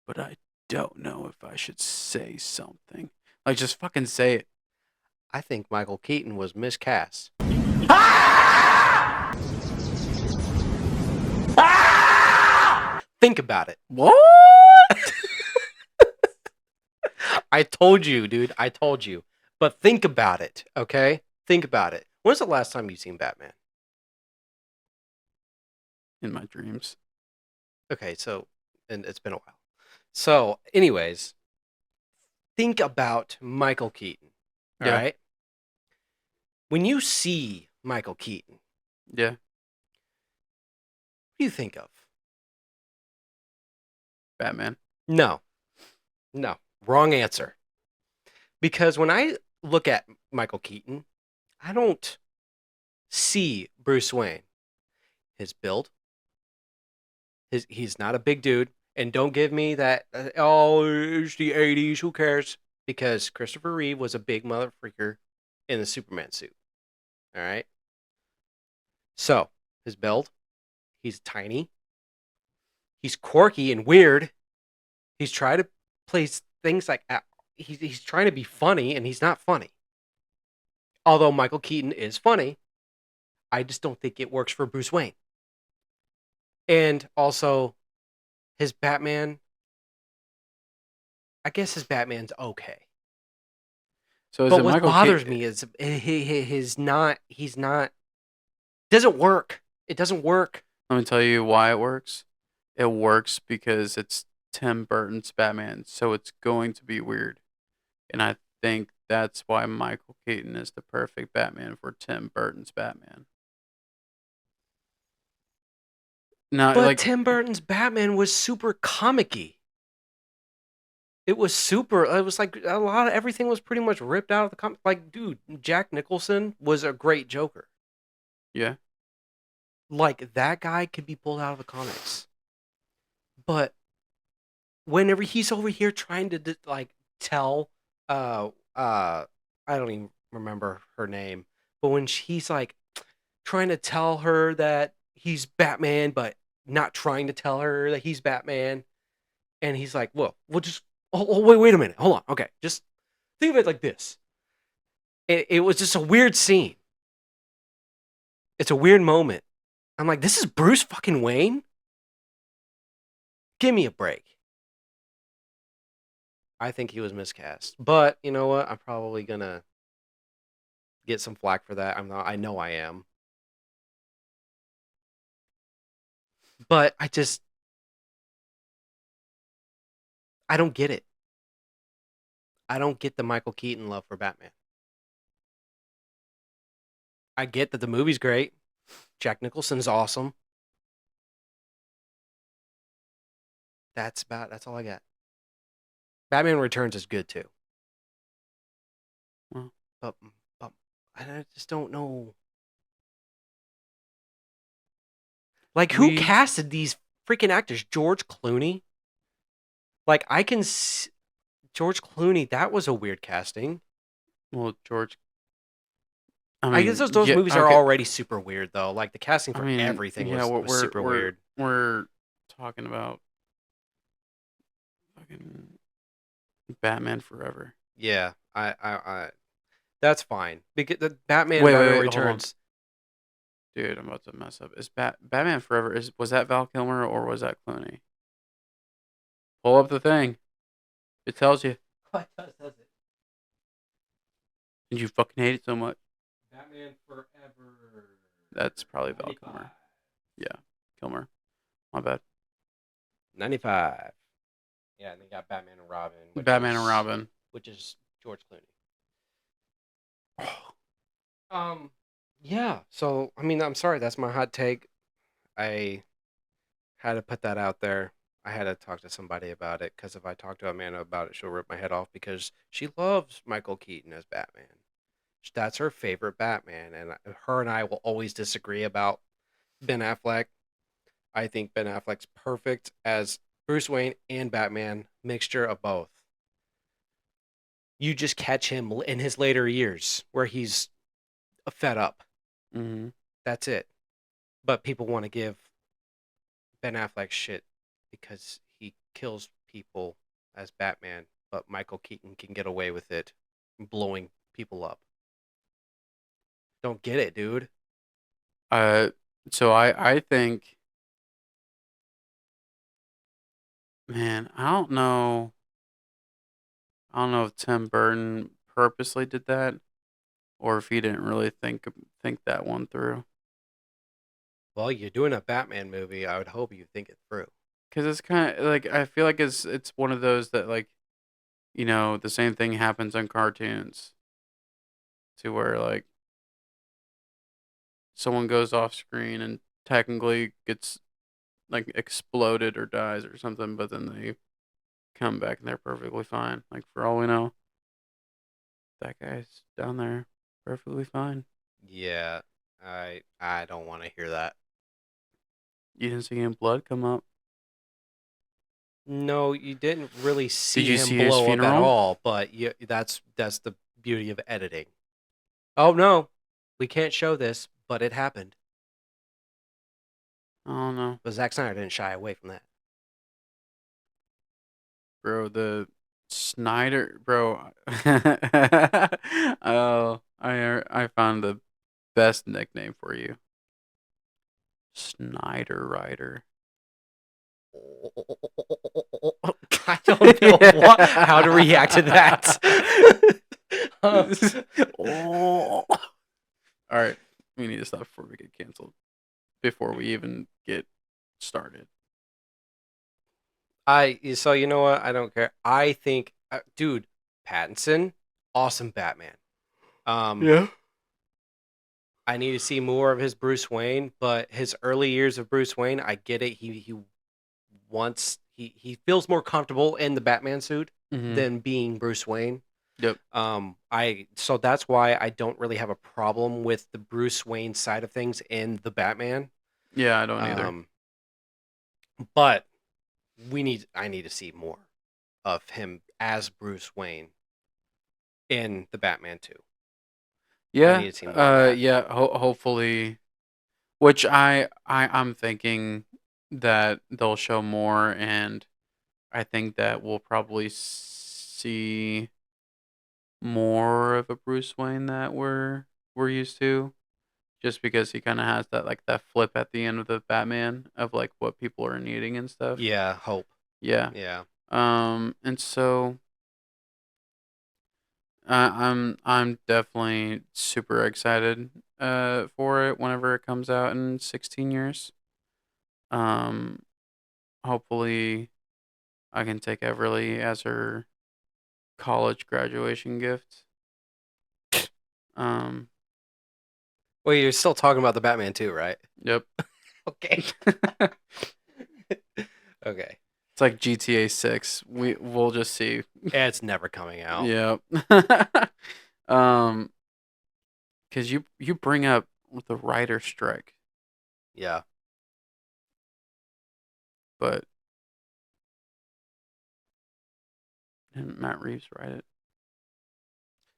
S2: But I don't know if I should say something. Like, just fucking say it.
S1: I think Michael Keaton was miscast. Think about it.
S2: What?
S1: I told you, dude. I told you. But think about it, okay? Think about it. When's the last time you seen Batman?
S2: In my dreams.
S1: Okay, so and it's been a while. So, anyways, think about Michael Keaton. All
S2: Yeah.
S1: right? When you see Michael Keaton,
S2: Yeah.
S1: what do you think of?
S2: Batman.
S1: No. Wrong answer. Because when I look at Michael Keaton, I don't see Bruce Wayne. His build, he's not a big dude, and don't give me that. Oh, it's the '80s. Who cares? Because Christopher Reeve was a big motherfucker in the Superman suit. All right. So his build, he's tiny. He's quirky and weird. He's trying to play things like he's trying to be funny, and he's not funny. Although Michael Keaton is funny, I just don't think it works for Bruce Wayne. And also, his Batman, I guess his Batman's okay.
S2: So is
S1: But
S2: it
S1: what
S2: Michael
S1: bothers
S2: Keaton?
S1: me is he's not, doesn't work. It doesn't work.
S2: Let me tell you why it works. It works because it's Tim Burton's Batman, so it's going to be weird. And I think that's why Michael Keaton is the perfect Batman for Tim Burton's Batman. Not
S1: But
S2: like
S1: Tim Burton's Batman was super comic-y. It was like a lot of everything was pretty much ripped out of the comic. Like, dude, Jack Nicholson was a great Joker.
S2: yeah.
S1: Like, that guy could be pulled out of the comics. But whenever he's over here trying to like tell I don't even remember her name, but when he's like trying to tell her that he's Batman but not trying to tell her that he's Batman, and he's like, well, we'll just wait a minute, hold on, okay, just think of it like this. It was just a weird scene. It's a weird moment. I'm like, this is Bruce fucking Wayne. Give me a break. I think he was miscast. But you know what? I'm probably gonna get some flack for that. I'm not. I know I am. But I don't get it. I don't get the Michael Keaton love for Batman. I get that the movie's great. Jack Nicholson's awesome. That's all I got. Batman Returns is good too.
S2: Well,
S1: But but I just don't know. Like, who
S2: we
S1: casted these freaking actors? George Clooney? Like, George Clooney, that was a weird casting.
S2: well George. I
S1: I guess
S2: mean,
S1: those
S2: yeah.
S1: movies are
S2: Okay.
S1: already super weird though. Like, the casting
S2: I
S1: for
S2: mean,
S1: everything
S2: yeah.
S1: was super weird.
S2: We're talking about fucking Batman Forever.
S1: Yeah, I that's fine. Because the Batman
S2: Wait, wait,
S1: Batman
S2: wait. Hold on,
S1: Returns.
S2: dude. I'm about to mess up. Is Batman Forever? Was that Val Kilmer or was that Clooney? Pull up the thing. It tells you.
S1: What does it?
S2: Did you fucking hate it so much?
S1: Batman Forever.
S2: That's probably Val
S1: 95.
S2: Kilmer. Yeah, Kilmer. My bad.
S1: 95. Yeah, and they got Batman and Robin,
S2: Batman and Robin.
S1: which is George Clooney. Yeah. So I mean, I'm sorry, that's my hot take. I had to put that out there. I had to talk to somebody about it because if I talk to Amanda about it, she'll rip my head off because she loves Michael Keaton as Batman. That's her favorite Batman, and her and I will always disagree about Ben Affleck. I think Ben Affleck's perfect as Bruce Wayne and Batman, mixture of both. You just catch him in his later years where he's fed up.
S2: Mm-hmm.
S1: That's it. But people want to give Ben Affleck shit because he kills people as Batman, but Michael Keaton can get away with it blowing people up. Don't get it, dude.
S2: Uh, so I think, man, I don't know if Tim Burton purposely did that or if he didn't really think that one through.
S1: Well, you're doing a Batman movie. I would hope you think it through.
S2: Because it's kind of like I feel like it's one of those that like the same thing happens on cartoons to where like someone goes off screen and technically gets like exploded or dies or something, but then they come back and they're perfectly fine. Like for all we know, that guy's down there perfectly fine.
S1: Yeah, I don't want to hear that.
S2: You didn't see any blood come up.
S1: No, you didn't really
S2: Did
S1: see
S2: you
S1: him
S2: see his
S1: blow up at
S2: funeral?
S1: all, but that's the beauty of editing. Oh no, we can't show this, but it happened.
S2: I don't know,
S1: But Zack Snyder didn't shy away from that.
S2: bro. The Snyder, bro. Oh, I found the best nickname for you. Snyder Rider.
S1: I don't know how to react to that.
S2: Oh. All right, we need to stop before we get canceled. Before we even get started.
S1: So you know what? I don't care. I think, dude, Pattinson, awesome Batman.
S2: Yeah.
S1: I need to see more of his Bruce Wayne, but his early years of Bruce Wayne, I get it. He feels more comfortable in the Batman suit
S2: Mm-hmm.
S1: than being Bruce Wayne.
S2: Yep.
S1: So that's why I don't really have a problem with the Bruce Wayne side of things in the Batman.
S2: Yeah, I don't either.
S1: But I need to see more of him as Bruce Wayne in the Batman 2. I
S2: Yeah.
S1: need to see more of that.
S2: Yeah. Hopefully, which I'm thinking that they'll show more, and I think that we'll probably see more of a Bruce Wayne that we're used to, just because he kind of has that flip at the end of the Batman of like what people are needing and stuff.
S1: Yeah, hope.
S2: Yeah.
S1: Yeah.
S2: And so I'm definitely super excited for it whenever it comes out in 16 years. Um, Hopefully I can take Everly as her college graduation gift. Um,
S1: Well, you're still talking about the Batman 2, right?
S2: yep.
S1: Okay.
S2: It's
S1: Okay.
S2: like GTA 6. We'll just see.
S1: It's never coming out.
S2: Yep. um, cuz you bring up the writer strike,
S1: Yeah.
S2: but didn't Matt Reeves write it?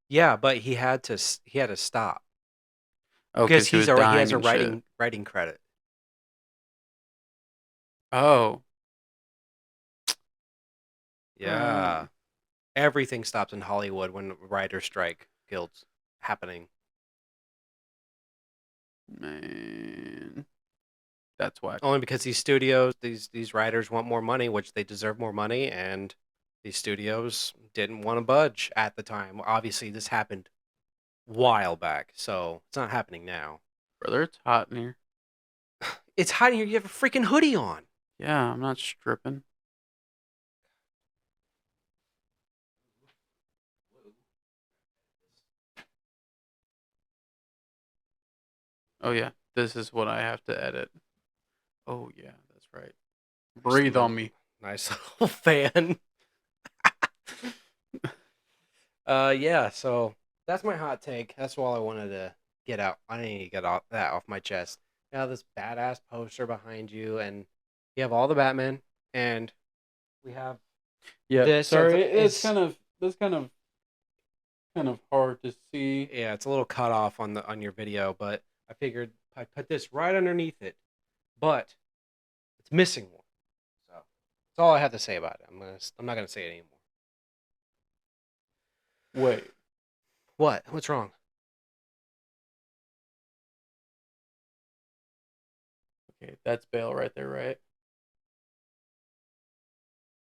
S1: Yeah, but he had to stop
S2: Oh,
S1: because
S2: cuz he was
S1: he has
S2: dying
S1: a
S2: and shit.
S1: writing credit.
S2: Oh.
S1: Yeah. Everything stops in Hollywood when writer strike guilds happening.
S2: Man. That's whack.
S1: Only because these studios, these writers want more money, which they deserve more money, and these studios didn't want to budge at the time. Obviously, this happened a while back, so it's not happening now.
S2: Brother, it's hot in here.
S1: It's hot in here. You have a freaking hoodie on.
S2: Yeah, I'm not stripping. Oh yeah, this is what I have to edit. Oh yeah, that's right. Breathe on me.
S1: Nice little fan. Yeah. So that's my hot take. That's all I wanted to get out. I need to get that off my chest. Now this badass poster behind you, and you have all the Batman, and we have
S2: Yeah,
S1: this.
S2: sorry,
S1: It's
S2: that's kind of hard to see.
S1: yeah, it's a little cut off on your video, but I figured I'd put this right underneath it, but it's missing one. So that's all I have to say about it. I'm not gonna say it anymore.
S2: Wait,
S1: What? What's wrong?
S2: okay, that's Bale right there, right?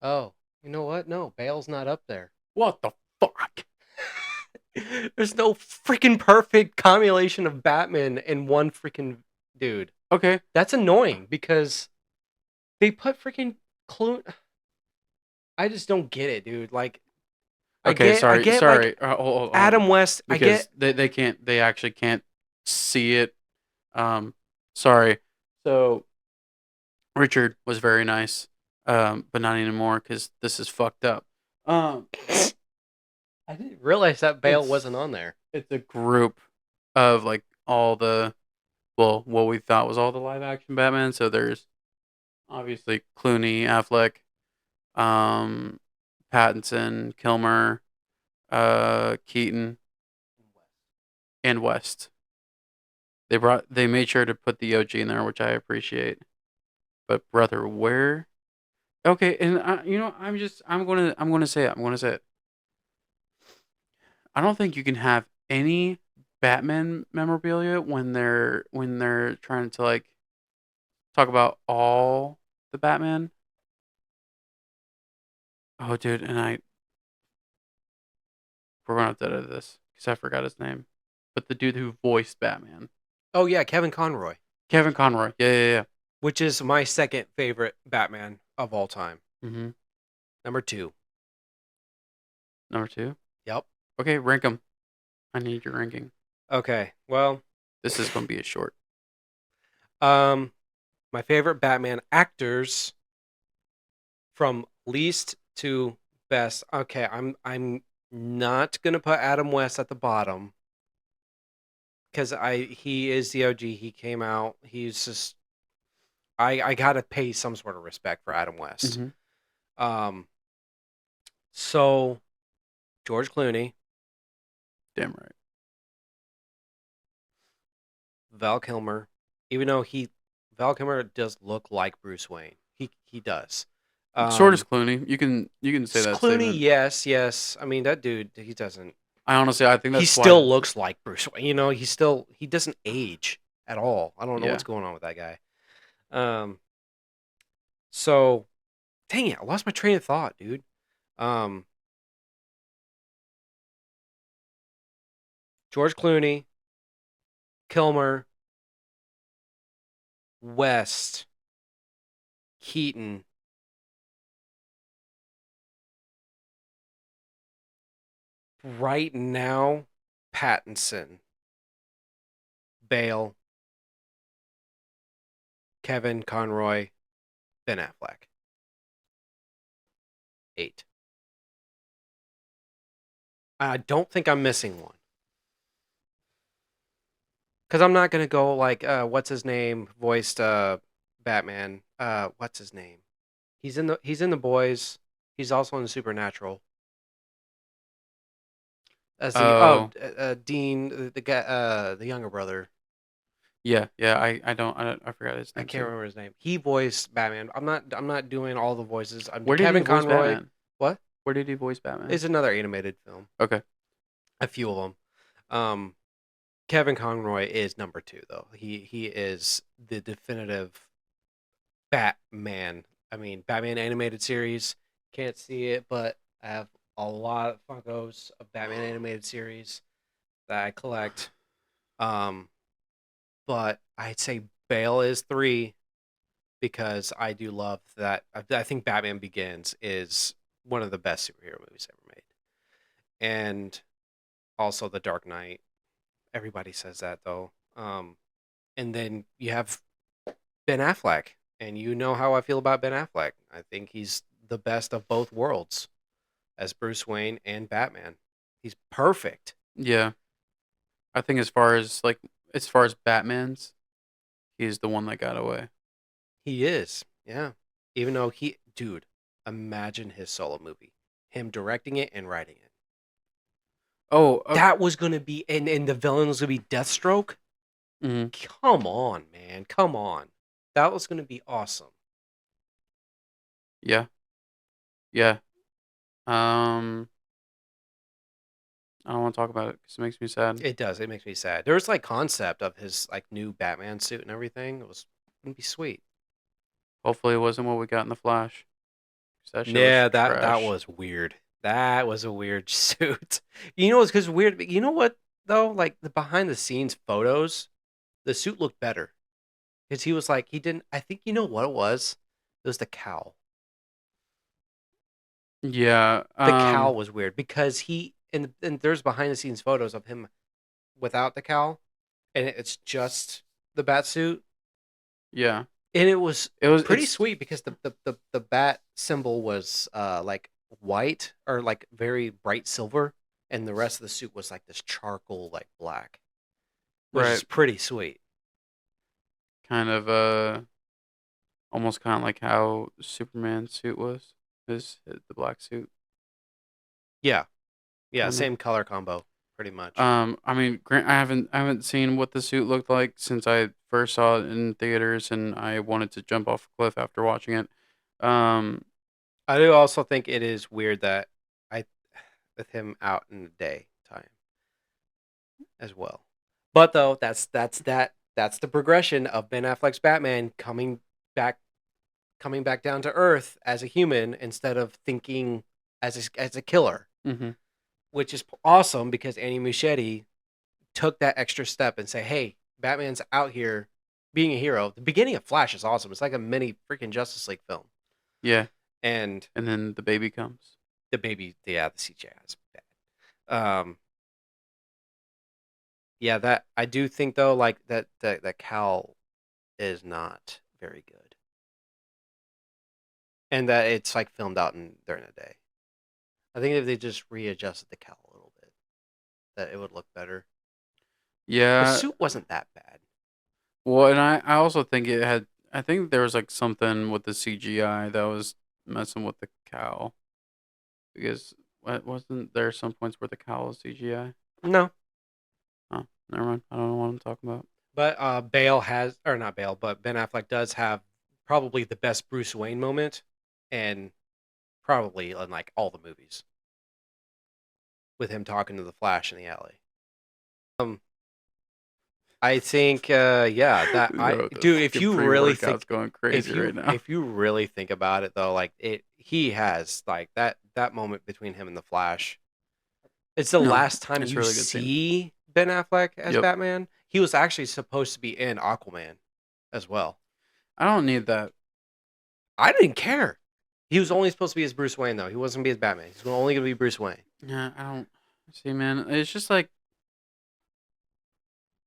S1: Oh, you know what? No, Bale's not up there.
S2: What the fuck?
S1: There's no freaking perfect combination of Batman in one freaking dude.
S2: Okay,
S1: That's annoying because they put freaking Clooney. I just don't get it, dude. Like,
S2: okay,
S1: I
S2: sorry,
S1: get like
S2: hold on.
S1: Adam West. I
S2: Because
S1: get
S2: they actually can't see it. Sorry. So Richard was very nice, but not anymore because this is fucked up. Um,
S1: I didn't realize that Bale
S2: It's-
S1: wasn't on there.
S2: it's a group of like all the what we thought was all the live action Batman. So there's obviously Clooney, Affleck, um, Pattinson, Kilmer, Keaton, and West. They made sure to put the OG in there, which I appreciate. But brother, where? Okay, and I'm gonna say it. I don't think you can have any Batman memorabilia when they're trying to like talk about all the Batman. Oh, dude, and we're gonna have to edit this because I forgot his name. But the dude who voiced Batman,
S1: Oh yeah, Kevin Conroy,
S2: Kevin Conroy. Yeah, yeah,
S1: which is my second favorite Batman of all time.
S2: yeah.
S1: Number 2.
S2: Number 2.
S1: Yep.
S2: Okay, rank them. I need your ranking.
S1: Okay. Well,
S2: This is gonna be a short.
S1: um, my favorite Batman actors from least to best. Okay, I'm not gonna put Adam West at the bottom because he is the OG. He came out. He's just I gotta pay some sort of respect for Adam West.
S2: Mm-hmm.
S1: Um, so George Clooney,
S2: Damn right.
S1: Val Kilmer, even though Val Kilmer does look like Bruce Wayne. He does.
S2: Short as Clooney. You can say that
S1: Clooney,
S2: statement.
S1: yes. I mean that dude, he doesn't.
S2: I think
S1: He
S2: that's
S1: still
S2: why.
S1: looks like Bruce Wayne. He doesn't age at all. I don't know
S2: Yeah.
S1: what's going on with that guy. Um, so dang it, I lost my train of thought, dude. Um, George Clooney, Kilmer, West, Keaton, right now, Pattinson, Bale, Kevin Conroy, Ben Affleck. 8. I don't think I'm missing one. Because I'm not gonna go like what's his name voiced Batman. What's his name? He's in the boys. He's also in Supernatural as the
S2: Oh,
S1: Dean, the guy, the younger brother.
S2: yeah. I forgot his
S1: I
S2: name
S1: can't
S2: too.
S1: remember his name. He voiced Batman. I'm not doing all the voices. I'm
S2: Where did he
S1: Kevin
S2: voice
S1: Conroy.
S2: Batman?
S1: What?
S2: Where did he voice Batman?
S1: It's another animated film.
S2: Okay.
S1: A few of them. Um, Kevin Conroy is number 2 though. He is the definitive Batman. I mean, Batman animated series. Can't see it, but I have a lot of Funkos of Batman animated series that I collect. Um, but I'd say Bale is 3 because I do love that. I think Batman Begins is one of the best superhero movies ever made, and also The Dark Knight. Everybody says that though. And then you have Ben Affleck, and you know how I feel about Ben Affleck. I think he's the best of both worlds as Bruce Wayne and Batman. He's perfect.
S2: Yeah. I think as far as Batman's, he's the one that got away.
S1: He is, yeah. Even though dude, imagine his solo movie, him directing it and writing it.
S2: Oh,
S1: That was gonna be, and the villain was gonna be Deathstroke.
S2: mhm.
S1: Come on, man, come on. That was gonna be awesome.
S2: Yeah. Yeah. Um, I don't want to talk about it because it makes me sad.
S1: It does. It makes me sad. There was like concept of his like new Batman suit and everything. It was gonna be sweet.
S2: Hopefully, it wasn't what we got in the Flash. 'Cause that shit was
S1: Yeah, that
S2: trash.
S1: was weird. That was a weird suit. It's because weird. You know what though? Like the behind the scenes photos, the suit looked better because he was like he didn't. I think you know what it was. It was the cowl.
S2: Yeah.
S1: The cowl was weird because and there's behind the scenes photos of him without the cowl, and it's just the bat suit,
S2: Yeah.
S1: and it was
S2: It was.
S1: pretty
S2: It's.
S1: sweet because the bat symbol was like white or like very bright silver, and the rest of the suit was like this charcoal like black, which
S2: Right.
S1: is pretty sweet.
S2: Kind of. Almost kind of like how Superman's suit was. The black suit.
S1: Yeah, yeah,
S2: Kind of.
S1: same color combo, pretty much.
S2: I mean, I haven't seen what the suit looked like since I first saw it in theaters, and I wanted to jump off a cliff after watching it. Um,
S1: I do also think it is weird that I with him out in the daytime as well. But though that's the progression of Ben Affleck's Batman back coming back down to earth as a human instead of thinking as a killer,
S2: Mm-hmm.
S1: which is awesome because Annie Muschietti took that extra step and say, "Hey, Batman's out here being a hero." The beginning of Flash is awesome. It's like a mini freaking Justice League film.
S2: Yeah,
S1: And
S2: and then the baby comes.
S1: the CGI is bad. Yeah, that I do think though, like that Cal is not very good, and that it's like filmed out during the day. I think if they just readjusted the Cal a little bit, that it would look better. The
S2: Yeah.
S1: suit wasn't that bad.
S2: Well, and I also think it had. I think there was like something with the CGI that was messing with the cow because wasn't there some points where the cow was CGI?
S1: No,
S2: Oh, never mind. I don't know what I'm talking about.
S1: but Bale has, or not Bale, but Ben Affleck does have probably the best Bruce Wayne moment, and probably in like all the movies with him talking to the Flash in the alley. Um, I think, yeah, that I
S2: Bro, the
S1: dude, if
S2: fucking
S1: you really
S2: pre-workout's
S1: think,
S2: going crazy right now.
S1: if you really think about it though, like he has like that moment between him and the Flash. It's the
S2: No,
S1: last time
S2: it's a
S1: you
S2: really good scene.
S1: see Ben Affleck as
S2: Yep.
S1: Batman. He was actually supposed to be in Aquaman as well.
S2: I don't need that.
S1: I didn't care. He was only supposed to be as Bruce Wayne though. He wasn't gonna be as Batman. He's only gonna be Bruce Wayne.
S2: Yeah, I don't see, man. It's just like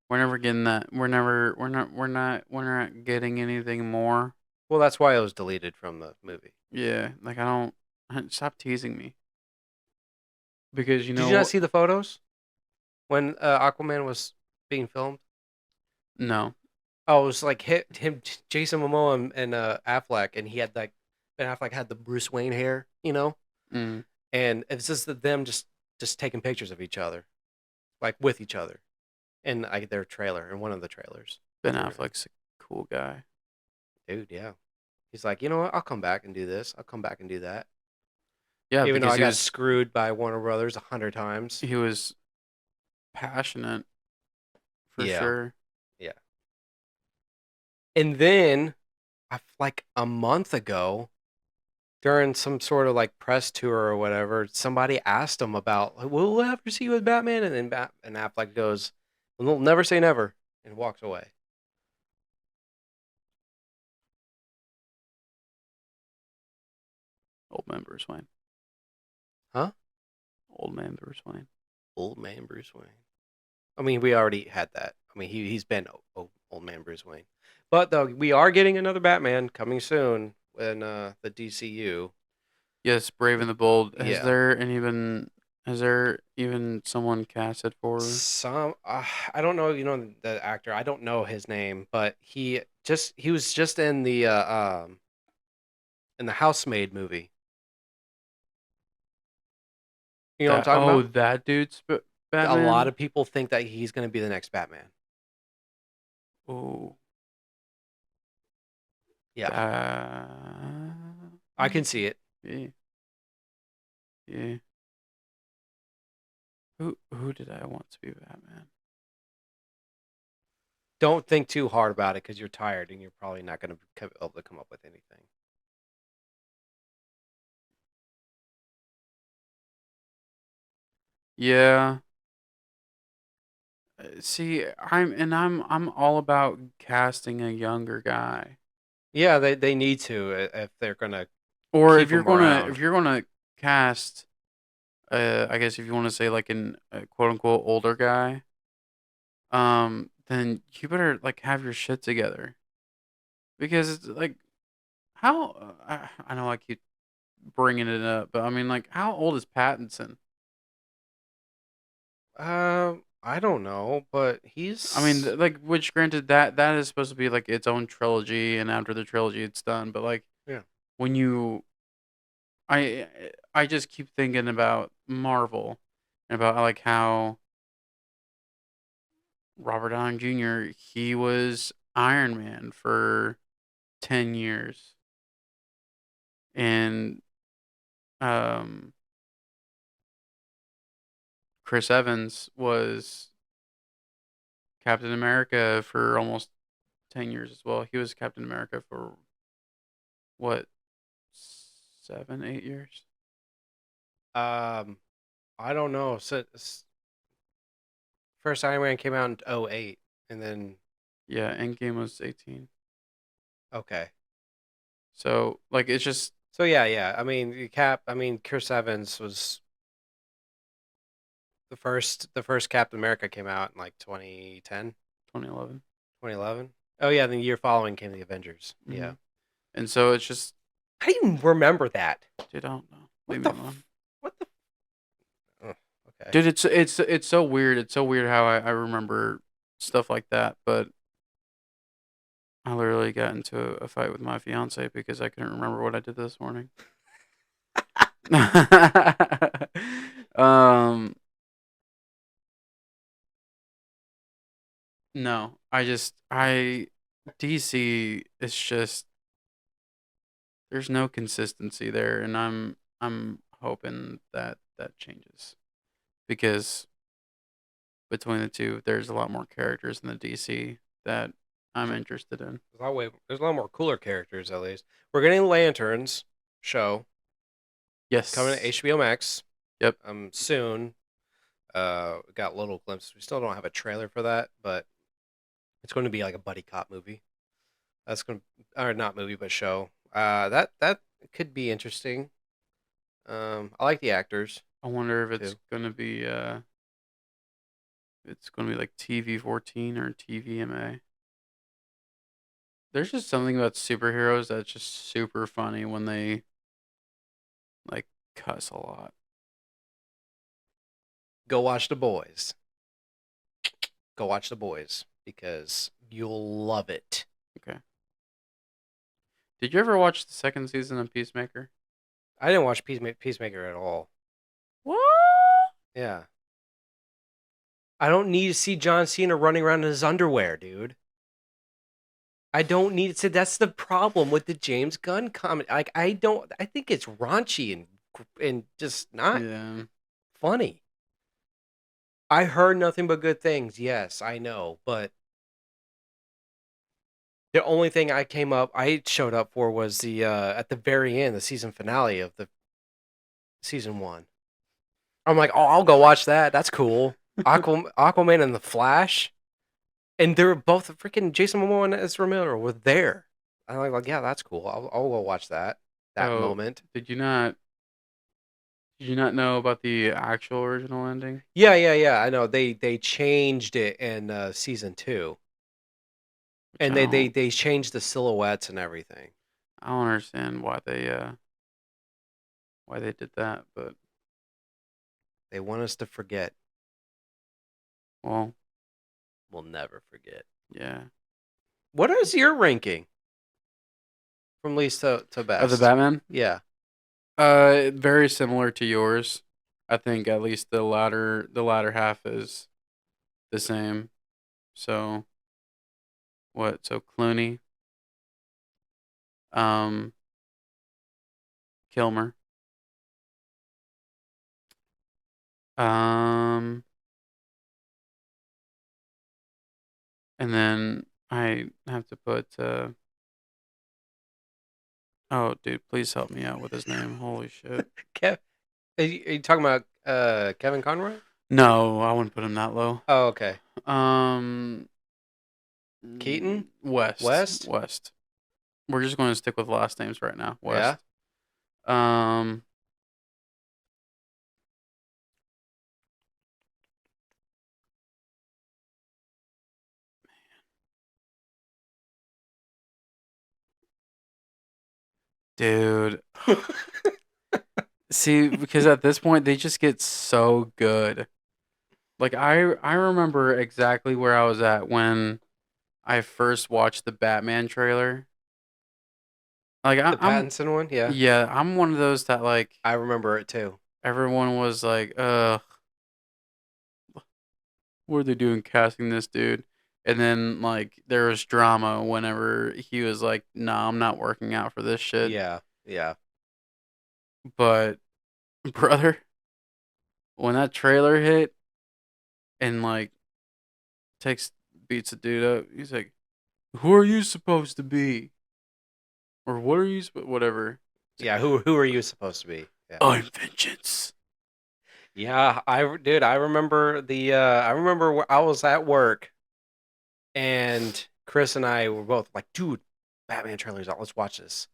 S2: we're never getting that. We're not getting anything more.
S1: Well, that's why it was deleted from the movie.
S2: Yeah, like I don't. Stop teasing me because you
S1: Did
S2: know
S1: you not
S2: what?
S1: see the photos when Aquaman was being filmed?
S2: No.
S1: Oh, it was like him, Jason Momoa, and Affleck, and he had like Ben Affleck had the Bruce Wayne hair,
S2: Mm.
S1: and it's just them just taking pictures of each other, like with each other, in like their trailer, in one of the trailers
S2: Ben
S1: that they were in.
S2: Affleck's a cool guy.
S1: Dude, yeah, he's like, you know what? I'll come back and do this. I'll come back and do that,
S2: Yeah,
S1: even though
S2: because
S1: I got screwed by Warner Brothers 100 times.
S2: he was passionate for
S1: Yeah,
S2: sure.
S1: yeah. And then, like a month ago, during some sort of like press tour or whatever, somebody asked him about, like, "Will we ever see you with Batman?" And then and Affleck goes, "We'll never say never," and walks away.
S2: Old man Bruce Wayne.
S1: Huh?
S2: Old man Bruce Wayne.
S1: Old man Bruce Wayne. I mean, we already had that. I mean, he's been old man Bruce Wayne, but though we are getting another Batman coming soon in the DCU.
S2: Yes, Brave and the Bold.
S1: Yeah,
S2: Has there even someone casted for?
S1: some I don't know. The actor. I don't know his name, but he was just in the Housemaid movie. You know what I'm
S2: That
S1: talking about?
S2: that dude's
S1: A lot
S2: Batman.
S1: of people think that he's going to be the next Batman.
S2: Oh,
S1: Yeah,
S2: that.
S1: I can see it.
S2: Yeah, yeah. Who did I want to be Batman?
S1: Don't think too hard about it because you're tired and you're probably not going to be able to come up with anything.
S2: Yeah. See, I'm all about casting a younger guy.
S1: Yeah, they need to if they're going to
S2: Or
S1: keep him
S2: if
S1: around.
S2: you're gonna cast, I guess if you want to say like an quote unquote older guy, then you better like have your shit together because it's like how I know I keep bringing it up, but I mean like how old is Pattinson?
S1: I don't know, but
S2: I mean
S1: he's
S2: like which granted that is supposed to be like its own trilogy, and after the trilogy it's done, but like
S1: yeah.
S2: when you I I just keep thinking about Marvel and about like how Robert Downey Jr. he was Iron Man for 10 years and um Chris Evans was Captain America for almost 10 years as well. He was Captain America for what, 7, 8 years?
S1: Um, I don't know. So, first Iron Man came out in '08, and then
S2: Yeah, Endgame was 18.
S1: okay.
S2: So like it's just
S1: So yeah. I mean, Chris Evans was the first Captain America came out in like 2010,
S2: 2011.
S1: 2011. Oh yeah, the year following came the Avengers.
S2: Hmm.
S1: Yeah.
S2: And so it's just,
S1: I didn't even remember that.
S2: dude, I don't know.
S1: What
S2: Leave me
S1: the
S2: alone.
S1: what the oh, okay.
S2: Dude, it's so weird. It's so weird how I remember stuff like that, but I literally got into a fight with my fiance because I couldn't remember what I did this morning. um, no, DC is just, there's no consistency there, and I'm hoping that that changes because between the two, there's a lot more characters in the DC that I'm interested in.
S1: There's a lot more cooler characters at least. We're getting Lanterns show coming to
S2: Yes.
S1: HBO Max
S2: Yep.
S1: soon. We got little glimpses. We still don't have a trailer for that, but it's going to be like a buddy cop movie. That's going to, or not movie, but show. That could be interesting. I like the actors
S2: I wonder if
S1: too.
S2: it's gonna be like TV-14 or TVMA. There's just something about superheroes that's just super funny when they like cuss a lot.
S1: Go watch The Boys. Go watch The Boys because you'll love it.
S2: Okay. Did you ever watch the second season of Peacemaker?
S1: I didn't watch Peacemaker at all.
S2: What?
S1: Yeah. I don't need to see John Cena running around in his underwear, dude. I don't need to. That's the problem with the James Gunn comment. Like, I don't. I think it's raunchy and just not
S2: Yeah.
S1: funny. I heard nothing but good things. Yes, I know, but the only thing I showed up for was the at the very end, the season finale of the season one. I'm like, oh, I'll go watch that. That's cool. Aquaman and the Flash, and they're both freaking Jason Momoa and Ezra Miller were there. I'm like, yeah, that's cool. I'll go watch that. That
S2: So
S1: moment.
S2: did you not did you not know about the actual original ending?
S1: Yeah. I know they changed it in season two,
S2: Which
S1: and they changed the silhouettes and everything.
S2: I don't understand why they did that, but
S1: They want us to forget.
S2: well,
S1: We'll never forget.
S2: yeah.
S1: What is your ranking from least to
S2: Of the
S1: best?
S2: Batman?
S1: Yeah,
S2: Very similar to yours. I think at least the latter half is the same. So what? So Clooney, um, Kilmer, um, and then I have to put. Oh, dude, please help me out with his name. Holy shit!
S1: Kev, are you talking about Kevin Conroy?
S2: No, I wouldn't put him that low.
S1: Oh, okay.
S2: Um,
S1: Keaton,
S2: West,
S1: West.
S2: West. We're just going to stick with last names right now.
S1: Yeah.
S2: West. Um, dude. See, because at this point they just get so good. Like I remember exactly where I was at when I first watched the Batman trailer. Like
S1: The Pattinson one. Yeah,
S2: yeah, I'm one of those that like
S1: I remember it too.
S2: everyone was like, what are they doing casting this dude? And then like there was drama whenever he was like, "Nah, I'm not working out for this shit."
S1: Yeah.
S2: But brother, when that trailer hit and like takes beats a dude up. He's like, "Who are you supposed to be?" Or what are you? Whatever.
S1: Yeah, who are you supposed to be? Yeah.
S2: I'm vengeance.
S1: Yeah, I remember I was at work and Chris and I were both like, dude, Batman trailer's out. Let's watch this.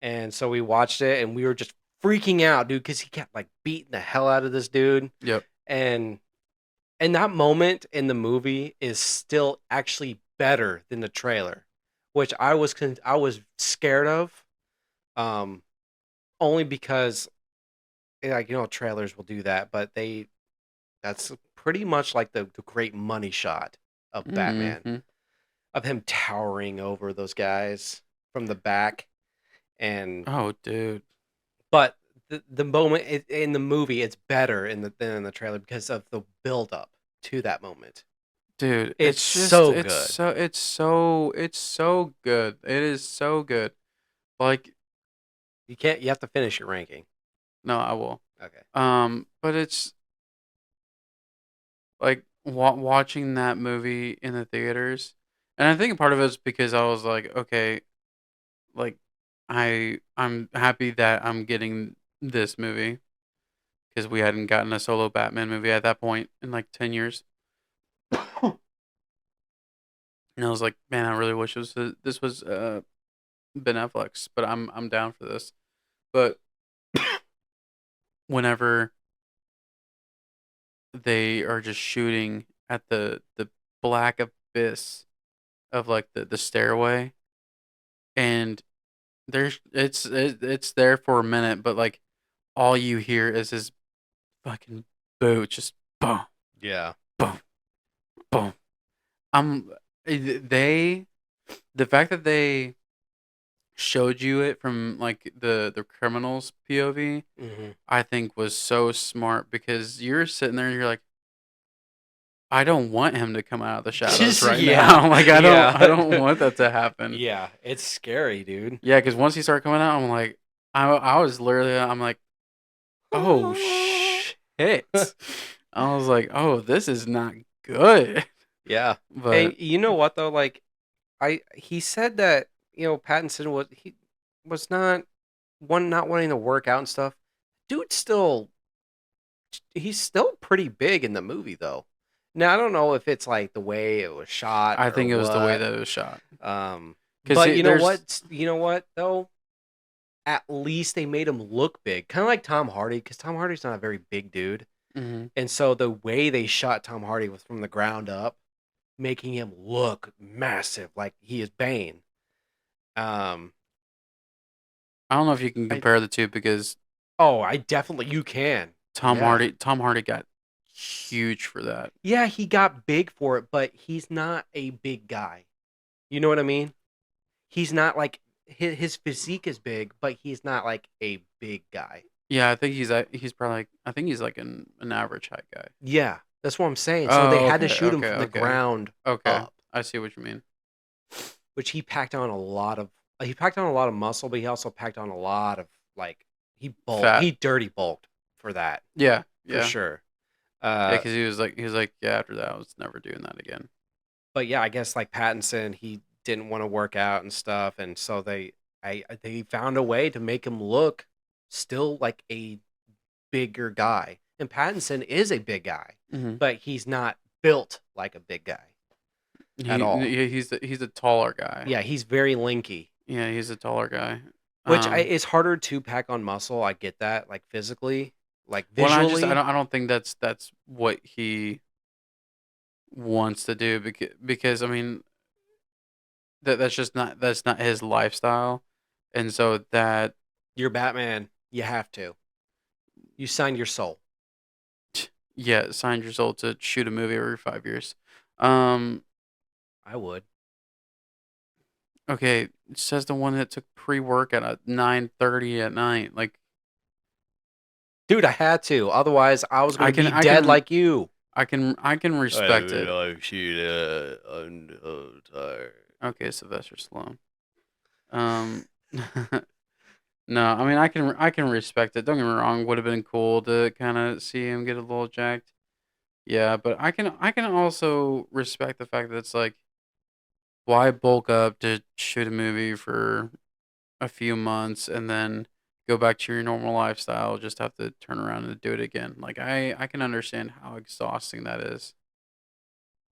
S1: And so we watched it and we were just freaking out, dude, because he kept like beating the hell out of this dude.
S2: Yep.
S1: And that moment in the movie is still actually better than the trailer, which I was scared of, um, only because like trailers will do that, but that's pretty much like the great money shot of Batman,
S2: Mm-hmm.
S1: of him towering over those guys from the back. And
S2: Oh, dude.
S1: but the moment in the movie, it's better than in the trailer because of the build up to that moment.
S2: Dude,
S1: It's
S2: it's just
S1: so good.
S2: it's so good. It is so good. Like,
S1: You have to finish your ranking.
S2: no, I will.
S1: Okay.
S2: But it's like watching that movie in the theaters, and I think part of it is because I was like, okay, like I'm happy that I'm getting this movie because we hadn't gotten a solo Batman movie at that point in like 10 years. And I was like, man, I really wish this was Ben Affleck's, but I'm down for this. But whenever they are just shooting at the black abyss of like the stairway, and it's there for a minute, but like all you hear is his fucking boot just boom,
S1: Yeah.
S2: boom, boom. I'm they the fact that they showed you it from like the criminal's POV,
S1: Mm-hmm.
S2: I think was so smart because you're sitting there and you're like, I don't want him to come out of the shadows right
S1: Yeah.
S2: now. Like
S1: Yeah.
S2: I don't want that to happen.
S1: Yeah, it's scary, dude.
S2: Yeah, because once he started coming out, I'm like, I was literally, I'm like, oh shit. I was like, oh, this is not good.
S1: Yeah.
S2: But
S1: Hey, you know what though? Like, he said that Pattinson was not wanting to work out and stuff. Dude, he's still pretty big in the movie though. Now I don't know if it's like the way it was shot
S2: I
S1: or
S2: think it was the way
S1: what.
S2: that it was shot. Because
S1: But you know
S2: there's,
S1: what? You know what though? At least they made him look big, kind of like Tom Hardy, because Tom Hardy's not a very big dude,
S2: mhm.
S1: and so the way they shot Tom Hardy was from the ground up, making him look massive, like he is Bane. Um,
S2: I don't know if you can
S1: I
S2: compare the two because
S1: I definitely you can. Yeah.
S2: Tom Hardy got huge for that.
S1: Yeah, he got big for it, but he's not a big guy. You know what I mean? He's not like his physique is big, but he's not like a big guy.
S2: Yeah, I think he's probably like, I think he's like an average height guy.
S1: Yeah, that's what I'm saying. So they
S2: Oh,
S1: had to
S2: okay,
S1: shoot him
S2: okay,
S1: from the
S2: okay,
S1: ground
S2: okay.
S1: up,
S2: I see what you mean.
S1: which he packed on a lot of muscle, but he also packed on a lot of like
S2: Fat.
S1: he dirty bulked for that
S2: Yeah,
S1: for
S2: yeah,
S1: sure.
S2: yeah. Because he was like, yeah. After that, I was never doing that again.
S1: But yeah, I guess like Pattinson, he didn't want to work out and stuff, and so they found a way to make him look still like a bigger guy. And Pattinson is a big guy,
S2: Mm-hmm.
S1: but he's not built like a big guy at all.
S2: He's a taller guy.
S1: Yeah, he's very linky,
S2: Yeah, he's a taller guy.
S1: which it's harder to pack on muscle. I get that, like physically, like
S2: Well,
S1: visually.
S2: I don't think that's what he wants to do because I mean that's not his lifestyle, and so that
S1: You're Batman. You have to. You signed your soul.
S2: yeah signed your soul to shoot a movie every 5 years. Um,
S1: I would.
S2: okay, it says the one that took pre-workout at 9:30 at night. Like
S1: Dude, I had to. Otherwise, I was
S2: I
S1: going to
S2: can
S1: be dead like you.
S2: I can respect it.
S1: I'm so tired.
S2: Okay, Sylvester Stallone. Um, no, I mean I can respect it. Don't get me wrong. Would have been cool to kind of see him get a little jacked, Yeah, but I can also respect the fact that it's like, why bulk up to shoot a movie for a few months and then go back to your normal lifestyle, just have to turn around and do it again. Like I can understand how exhausting that is.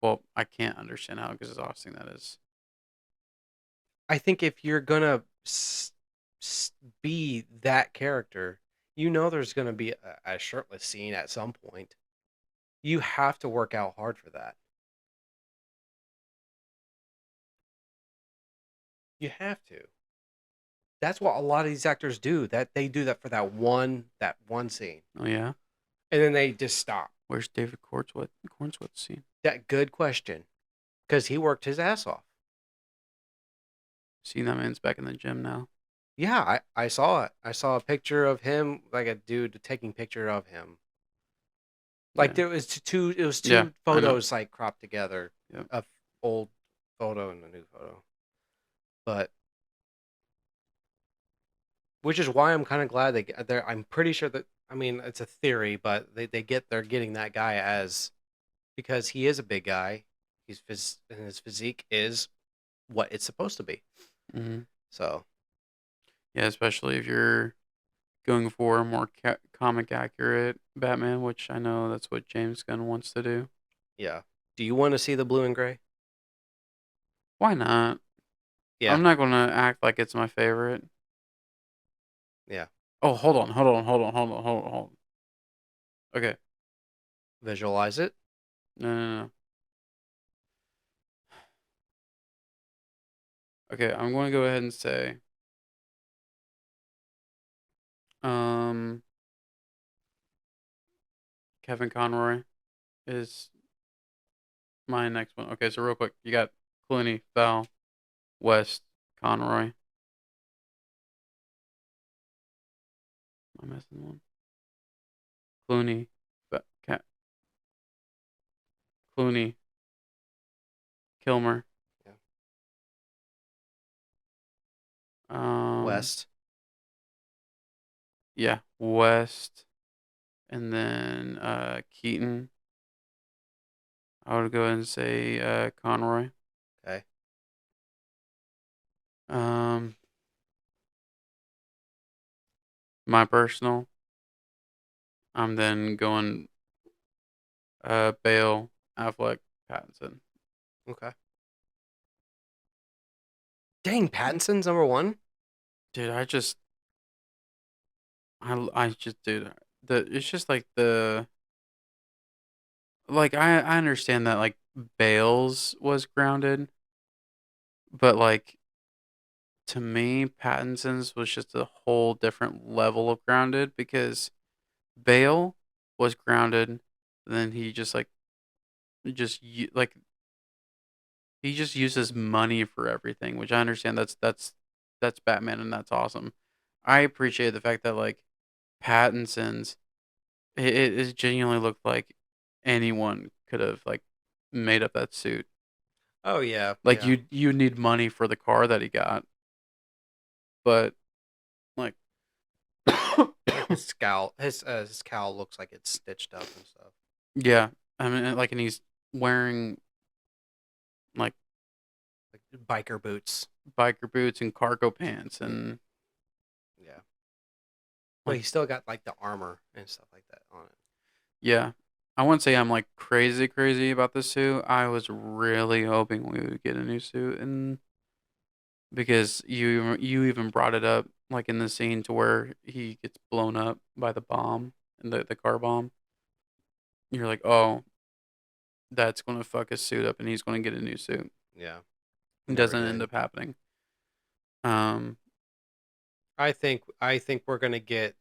S2: Well, I can't understand how exhausting that is.
S1: I think if you're gonna be that character, you know there's gonna be a shirtless scene at some point. You have to work out hard for that. You have to. That's what a lot of these actors do. That they do that for that one scene,
S2: Oh yeah,
S1: and then they just stop.
S2: where's David Cornswet scene?
S1: That good question, because he worked his ass off.
S2: Seen that man's back in the gym now.
S1: Yeah, I saw it. I saw a picture of him, like a dude taking picture of him. Like
S2: Yeah,
S1: there was two. It was
S2: yeah,
S1: two
S2: I know.
S1: photos like cropped together,
S2: Yep.
S1: a old photo and a new photo. But which is why I'm kind of glad they're. I'm pretty sure that. I mean, it's a theory, but they're getting that guy as because he is a big guy. And his physique is what it's supposed to be.
S2: Hmm.
S1: So
S2: Yeah, especially if you're going for a more comic accurate Batman, which I know that's what James Gunn wants to do.
S1: yeah. Do you want to see the blue and gray?
S2: Why not?
S1: Yeah,
S2: I'm not gonna act like it's my favorite.
S1: yeah.
S2: Oh, hold on. Okay,
S1: Visualize it.
S2: no, no, no. Okay, I'm going to go ahead and say, um, Kevin Conroy is my next one. Okay, so real quick, you got Clooney, Val, West, Conroy. Am I missing one? Clooney, Clooney, Kilmer.
S1: Yeah.
S2: Um,
S1: West.
S2: yeah, West, and then Keaton. I would go ahead and say Conroy.
S1: Okay.
S2: Um, my personal. I'm then going Bale, Affleck, Pattinson.
S1: Okay. Dang, Pattinson's number one.
S2: Dude, I just dude, it's just like I understand that like Bale's was grounded, but like to me Pattinson's was just a whole different level of grounded because Bale was grounded, then he just like like he just uses money for everything, which I understand that's Batman and that's awesome. I appreciate the fact that like Pattinson's it genuinely looked like anyone could have like made up that suit.
S1: Oh yeah,
S2: Like
S1: yeah.
S2: you need money for the car that he got, but like
S1: His cowl looks like it's stitched up and stuff.
S2: yeah, I mean like and he's wearing like
S1: Like biker boots.
S2: biker boots and cargo pants and
S1: Yeah. But
S2: like
S1: he still got like the armor and stuff like that on it.
S2: yeah. I wouldn't say I'm like crazy about the suit. I was really hoping we would get a new suit and because you even brought it up like in the scene to where he gets blown up by the bomb and the car bomb. You're like, "Oh, that's going to fuck his suit up and he's going to get a new suit."
S1: Yeah.
S2: It
S1: Never
S2: doesn't end
S1: did.
S2: up happening. Um
S1: I think we're gonna get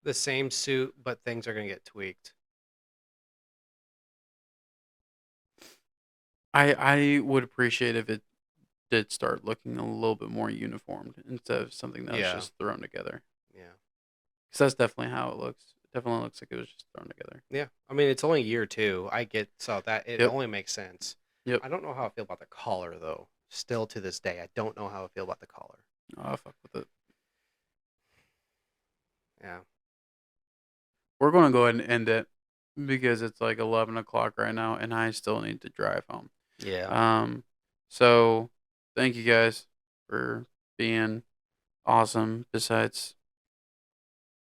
S1: the same suit, but things are gonna get tweaked.
S2: I would appreciate if it did start looking a little bit more uniformed instead of something that was
S1: Yeah.
S2: just thrown together.
S1: Yeah.
S2: Cuz that's definitely how it looks. It definitely looks like it was just thrown together.
S1: Yeah. I mean, it's only year two. I get so that it
S2: Yep.
S1: only makes sense.
S2: Yep.
S1: I don't know how I feel about the collar though. Still to this day, I don't know how I feel about the collar.
S2: Oh, fuck with it.
S1: Yeah.
S2: We're going to go ahead and end it. because it's like 11 o'clock right now, and I still need to drive home.
S1: Yeah.
S2: So thank you guys for being awesome. Besides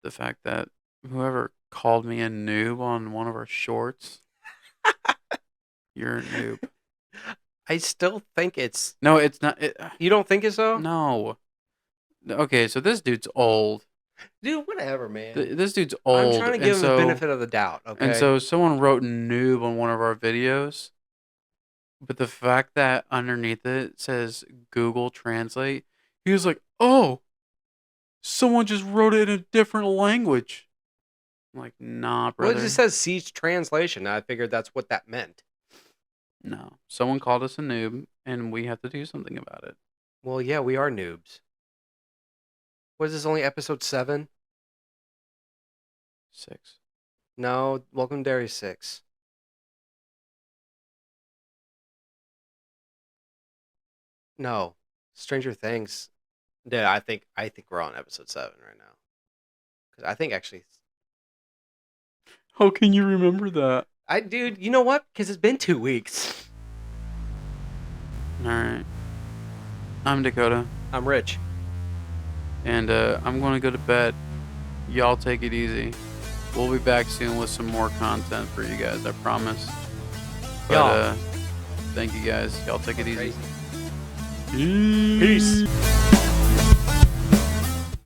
S2: the fact that whoever called me a noob on one of our shorts, you're a noob.
S1: I still think it's.
S2: No, it's not.
S1: You don't think it's so?
S2: No. Okay, so this dude's old.
S1: Dude, whatever, man.
S2: This dude's
S1: I'm
S2: old.
S1: trying to
S2: and
S1: give him the
S2: so,
S1: benefit of the doubt, okay?
S2: And so someone wrote noob on one of our videos, but the fact that underneath it says Google Translate, he was like, oh, someone just wrote it in a different language. I'm like, nah, brother.
S1: Well, it just says Siege translation. I figured that's what that meant.
S2: No. Someone called us a noob, and we have to do something about it.
S1: Well, yeah, we are noobs. What is this, only episode 7?
S2: 6.
S1: No, Welcome to Dairy 6. No, Stranger Things. Yeah, I think we're on episode 7 right now. Because I think actually,
S2: How can you remember that?
S1: dude, you know what? Because it's been 2 weeks.
S2: All right. I'm Dakota,
S1: I'm Rich.
S2: and I'm going to go to bed. Y'all take it easy. We'll be back soon with some more content for you guys, I promise. But
S1: Y'all.
S2: thank you guys. Y'all take it easy.
S1: Peace.